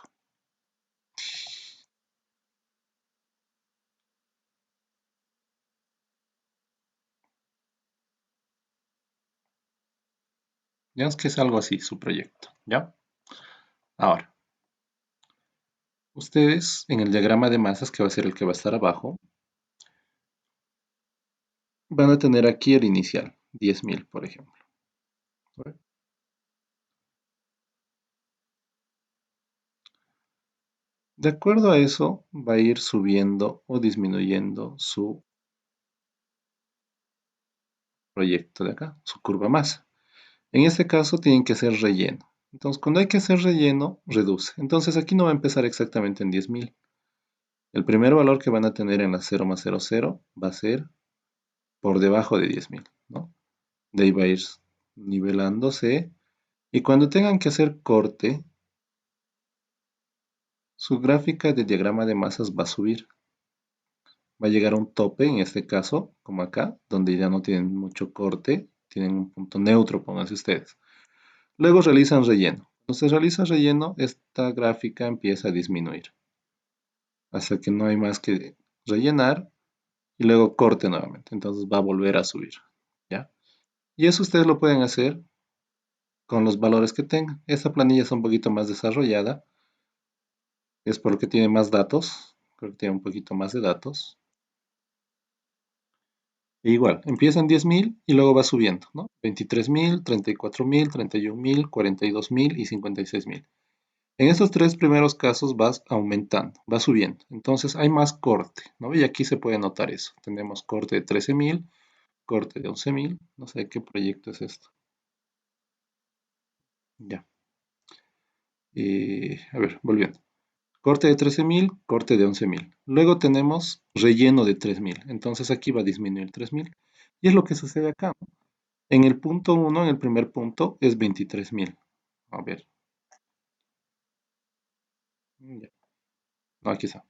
Speaker 1: Digamos que es algo así su proyecto, ¿ya? Ahora, ustedes en el diagrama de masas, que va a ser el que va a estar abajo, van a tener aquí el inicial, 10.000, por ejemplo. De acuerdo a eso, va a ir subiendo o disminuyendo su proyecto de acá, su curva masa. En este caso tienen que hacer relleno. Entonces, cuando hay que hacer relleno, reduce. Entonces, aquí no va a empezar exactamente en 10.000. El primer valor que van a tener en la 0 más 0,0 va a ser por debajo de 10.000, ¿no? De ahí va a ir nivelándose. Y cuando tengan que hacer corte, su gráfica de diagrama de masas va a subir. Va a llegar a un tope, en este caso, como acá, donde ya no tienen mucho corte, tienen un punto neutro, pónganse ustedes. Luego realizan relleno. Cuando se realiza relleno, esta gráfica empieza a disminuir, hasta que no hay más que rellenar y luego corte nuevamente. Entonces va a volver a subir, ¿ya? Y eso ustedes lo pueden hacer con los valores que tengan. Esta planilla es un poquito más desarrollada, es porque tiene más datos, creo que tiene un poquito más de datos. E igual, empieza en 10.000 y luego va subiendo, ¿no? 23.000, 34.000, 31.000, 42.000 y 56.000. En estos tres primeros casos vas aumentando, va subiendo. Entonces hay más corte, ¿no? Y aquí se puede notar eso. Tenemos corte de 13.000, corte de 11.000. No sé qué proyecto es esto. Ya. A ver, volviendo. Corte de 13.000, corte de 11.000. Luego tenemos relleno de 3.000. Entonces aquí va a disminuir 3.000. Y es lo que sucede acá, ¿no? En el punto 1, en el primer punto, es 23.000. A ver. Ya. No, aquí está.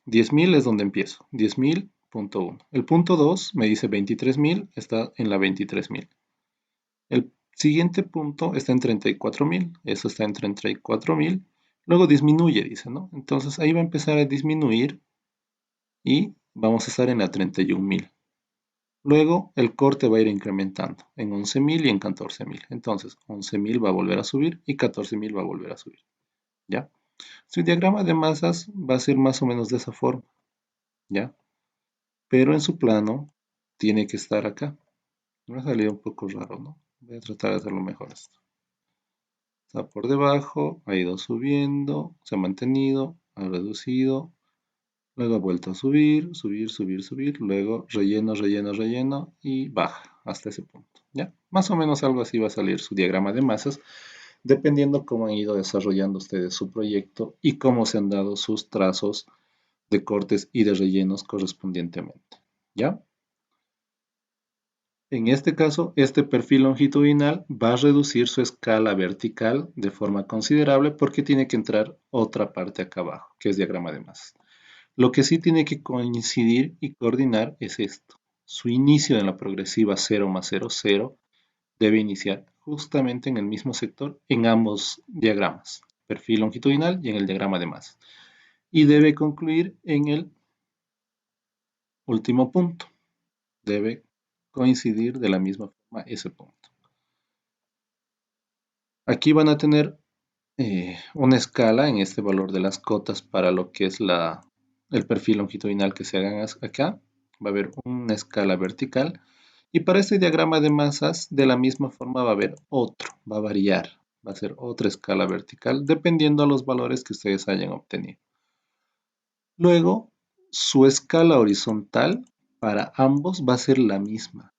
Speaker 1: 10.000 es donde empiezo. 10.000, punto 1. El punto 2 me dice 23.000, está en la 23.000. El siguiente punto está en 34.000, eso está en 34.000. Luego disminuye, dice, ¿no? Entonces ahí va a empezar a disminuir y vamos a estar en la 31.000. Luego el corte va a ir incrementando en 11.000 y en 14.000. Entonces 11.000 va a volver a subir y 14.000 va a volver a subir. ¿Ya? Su diagrama de masas va a ser más o menos de esa forma. ¿Ya? Pero en su plano tiene que estar acá. Me ha salido un poco raro, ¿no? Voy a tratar de hacerlo mejor esto. Está por debajo, ha ido subiendo, se ha mantenido, ha reducido, luego ha vuelto a subir, subir, subir, subir, luego relleno, relleno, relleno y baja hasta ese punto. ¿Ya? Más o menos algo así va a salir su diagrama de masas, dependiendo cómo han ido desarrollando ustedes su proyecto y cómo se han dado sus trazos de cortes y de rellenos correspondientemente. ¿Ya? En este caso, este perfil longitudinal va a reducir su escala vertical de forma considerable porque tiene que entrar otra parte acá abajo, que es diagrama de masas. Lo que sí tiene que coincidir y coordinar es esto. Su inicio en la progresiva 0 más 0, 0 debe iniciar justamente en el mismo sector en ambos diagramas, perfil longitudinal y en el diagrama de masas. Y debe concluir en el último punto. Debe coincidir de la misma forma ese punto. Aquí van a tener una escala en este valor de las cotas para lo que es el perfil longitudinal que se hagan acá. Va a haber una escala vertical. Y para este diagrama de masas, de la misma forma va a haber otro, va a variar. Va a ser otra escala vertical, dependiendo de los valores que ustedes hayan obtenido. Luego, su escala horizontal para ambos va a ser la misma.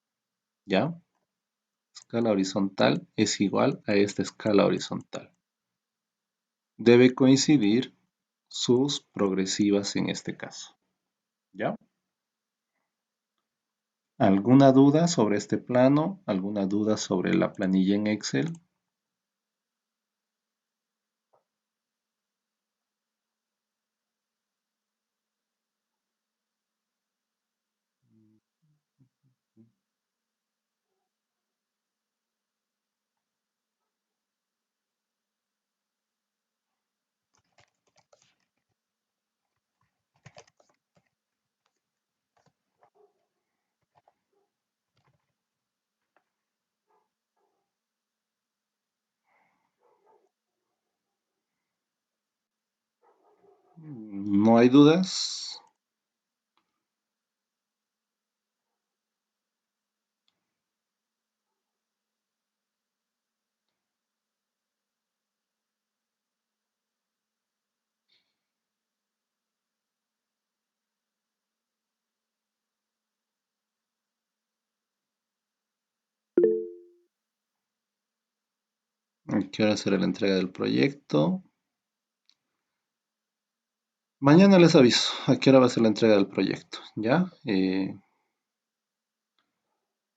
Speaker 1: ¿Ya? Escala horizontal es igual a esta escala horizontal. Debe coincidir sus progresivas en este caso. ¿Ya? ¿Alguna duda sobre este plano? ¿Alguna duda sobre la planilla en Excel? ¿No hay dudas? ¿A qué hora será la entrega del proyecto? Mañana les aviso a qué hora va a ser la entrega del proyecto, ¿ya?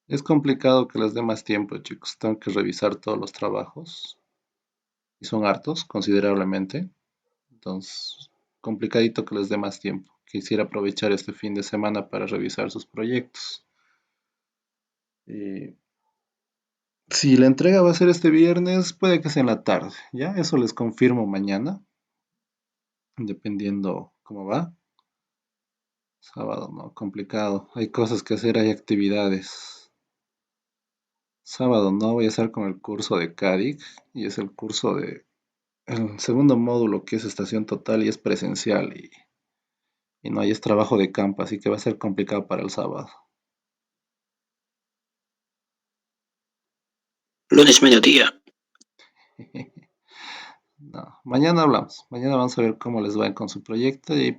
Speaker 1: Es complicado que les dé más tiempo, chicos. Tengo que revisar todos los trabajos y son hartos, considerablemente. Entonces, complicadito que les dé más tiempo. Quisiera aprovechar este fin de semana para revisar sus proyectos. Si la entrega va a ser este viernes, puede que sea en la tarde, ¿ya? Eso les confirmo mañana, dependiendo cómo va. Sábado, no, complicado. Hay cosas que hacer, hay actividades. Sábado no, voy a estar con el curso de CADIC y es el curso de el segundo módulo que es estación total y es presencial y no hay es trabajo de campo, así que va a ser complicado para el sábado.
Speaker 2: Lunes mediodía.
Speaker 1: No, mañana hablamos. Mañana vamos a ver cómo les va con su proyecto y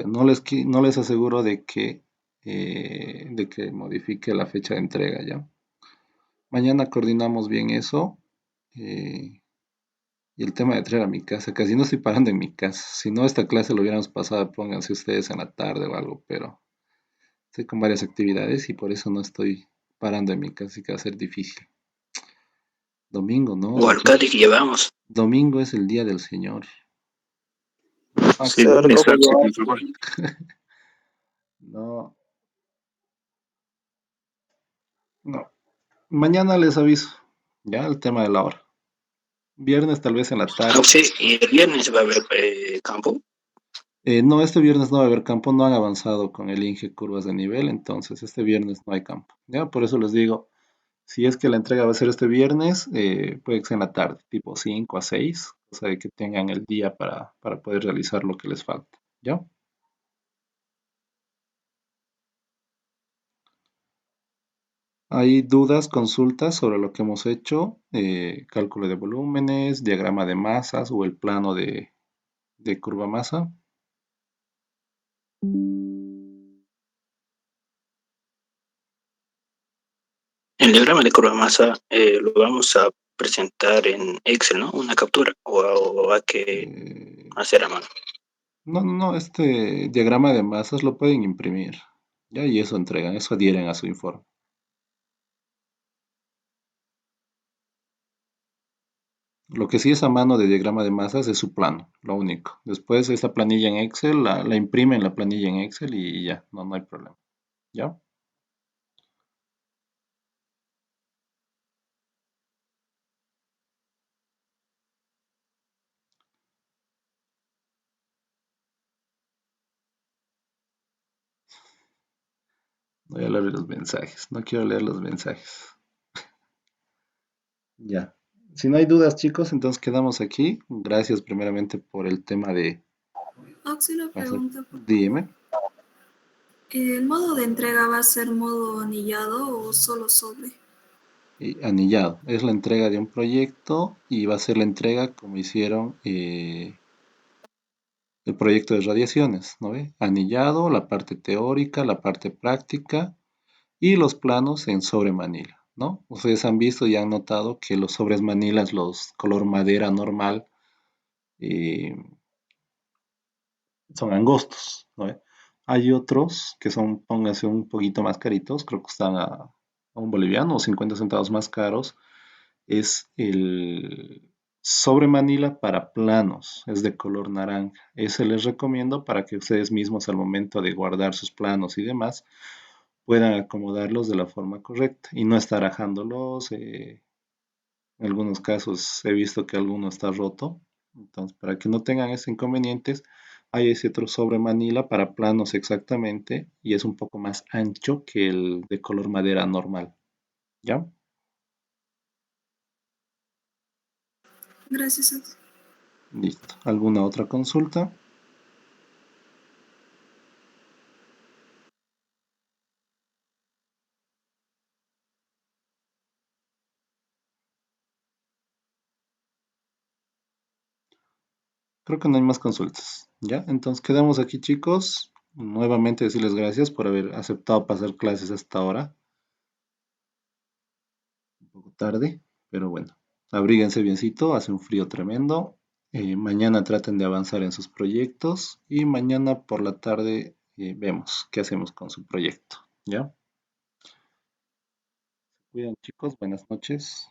Speaker 1: no les aseguro de que modifique la fecha de entrega, ¿ya? Mañana coordinamos bien eso. Y el tema de traer a mi casa, casi no estoy parando en mi casa. Si no, esta clase lo hubiéramos pasado, pónganse ustedes en la tarde o algo, pero estoy con varias actividades y por eso no estoy parando en mi casa, así que va a ser difícil. Domingo, ¿no?
Speaker 2: O al Cádiz que llevamos.
Speaker 1: Domingo es el día del Señor.
Speaker 2: Sí, lunes,
Speaker 1: No, no. Mañana les aviso, ya el tema de la hora. Viernes tal vez en la tarde.
Speaker 2: sí, y el viernes va a haber campo.
Speaker 1: No, este viernes no va a haber campo, no han avanzado con el Inge curvas de nivel, entonces este viernes no hay campo. ¿Ya? Por eso les digo, si es que la entrega va a ser este viernes, puede que sea en la tarde, tipo 5 a 6, o sea, que tengan el día para poder realizar lo que les falta. ¿Ya? Hay dudas, consultas sobre lo que hemos hecho, cálculo de volúmenes, diagrama de masas o el plano de curva masa.
Speaker 2: El diagrama de curva masa lo vamos a presentar en Excel, ¿no? Una captura o hay que
Speaker 1: Eh,
Speaker 2: hacer a mano.
Speaker 1: no, este diagrama de masas lo pueden imprimir, ¿ya? Y eso entregan, eso adhieren a su informe. Lo que sí es a mano de diagrama de masas es su plano, lo único. Después esa planilla en Excel, la imprimen la planilla en Excel y ya, no hay problema. ¿Ya? Voy a leer los mensajes, no quiero leer los mensajes. Ya. Si no hay dudas, chicos, entonces quedamos aquí. Gracias primeramente por el tema de
Speaker 10: Oxy, una
Speaker 1: hacer.
Speaker 10: pregunta, por favor.
Speaker 1: Dime.
Speaker 10: ¿El modo de entrega va a ser modo anillado o solo sobre?
Speaker 1: Y anillado. Es la entrega de un proyecto y va a ser la entrega como hicieron el proyecto de radiaciones, ¿no ve? Anillado, la parte teórica, la parte práctica y los planos en sobre manila, ¿no? Ustedes han visto y han notado que los sobres manilas, los color madera normal, eh, son angostos, ¿no ve? Hay otros que son, pónganse un poquito más caritos, creo que están a un boliviano o 50 centavos más caros, es el sobre Manila para planos, es de color naranja. Ese les recomiendo para que ustedes mismos al momento de guardar sus planos y demás puedan acomodarlos de la forma correcta y no estar ajándolos. En algunos casos he visto que alguno está roto. Entonces, para que no tengan esos inconvenientes, hay ese otro sobre Manila para planos exactamente y es un poco más ancho que el de color madera normal. ¿Ya?
Speaker 10: Gracias, Oxy.
Speaker 1: Listo. ¿Alguna otra consulta? Creo que no hay más consultas. ¿Ya? Entonces quedamos aquí, chicos. Nuevamente decirles gracias por haber aceptado pasar clases hasta ahora. Un poco tarde, pero bueno. Abríguense biencito, hace un frío tremendo. Mañana traten de avanzar en sus proyectos y mañana por la tarde vemos qué hacemos con su proyecto. ¿Ya? Cuidan, chicos. Buenas noches.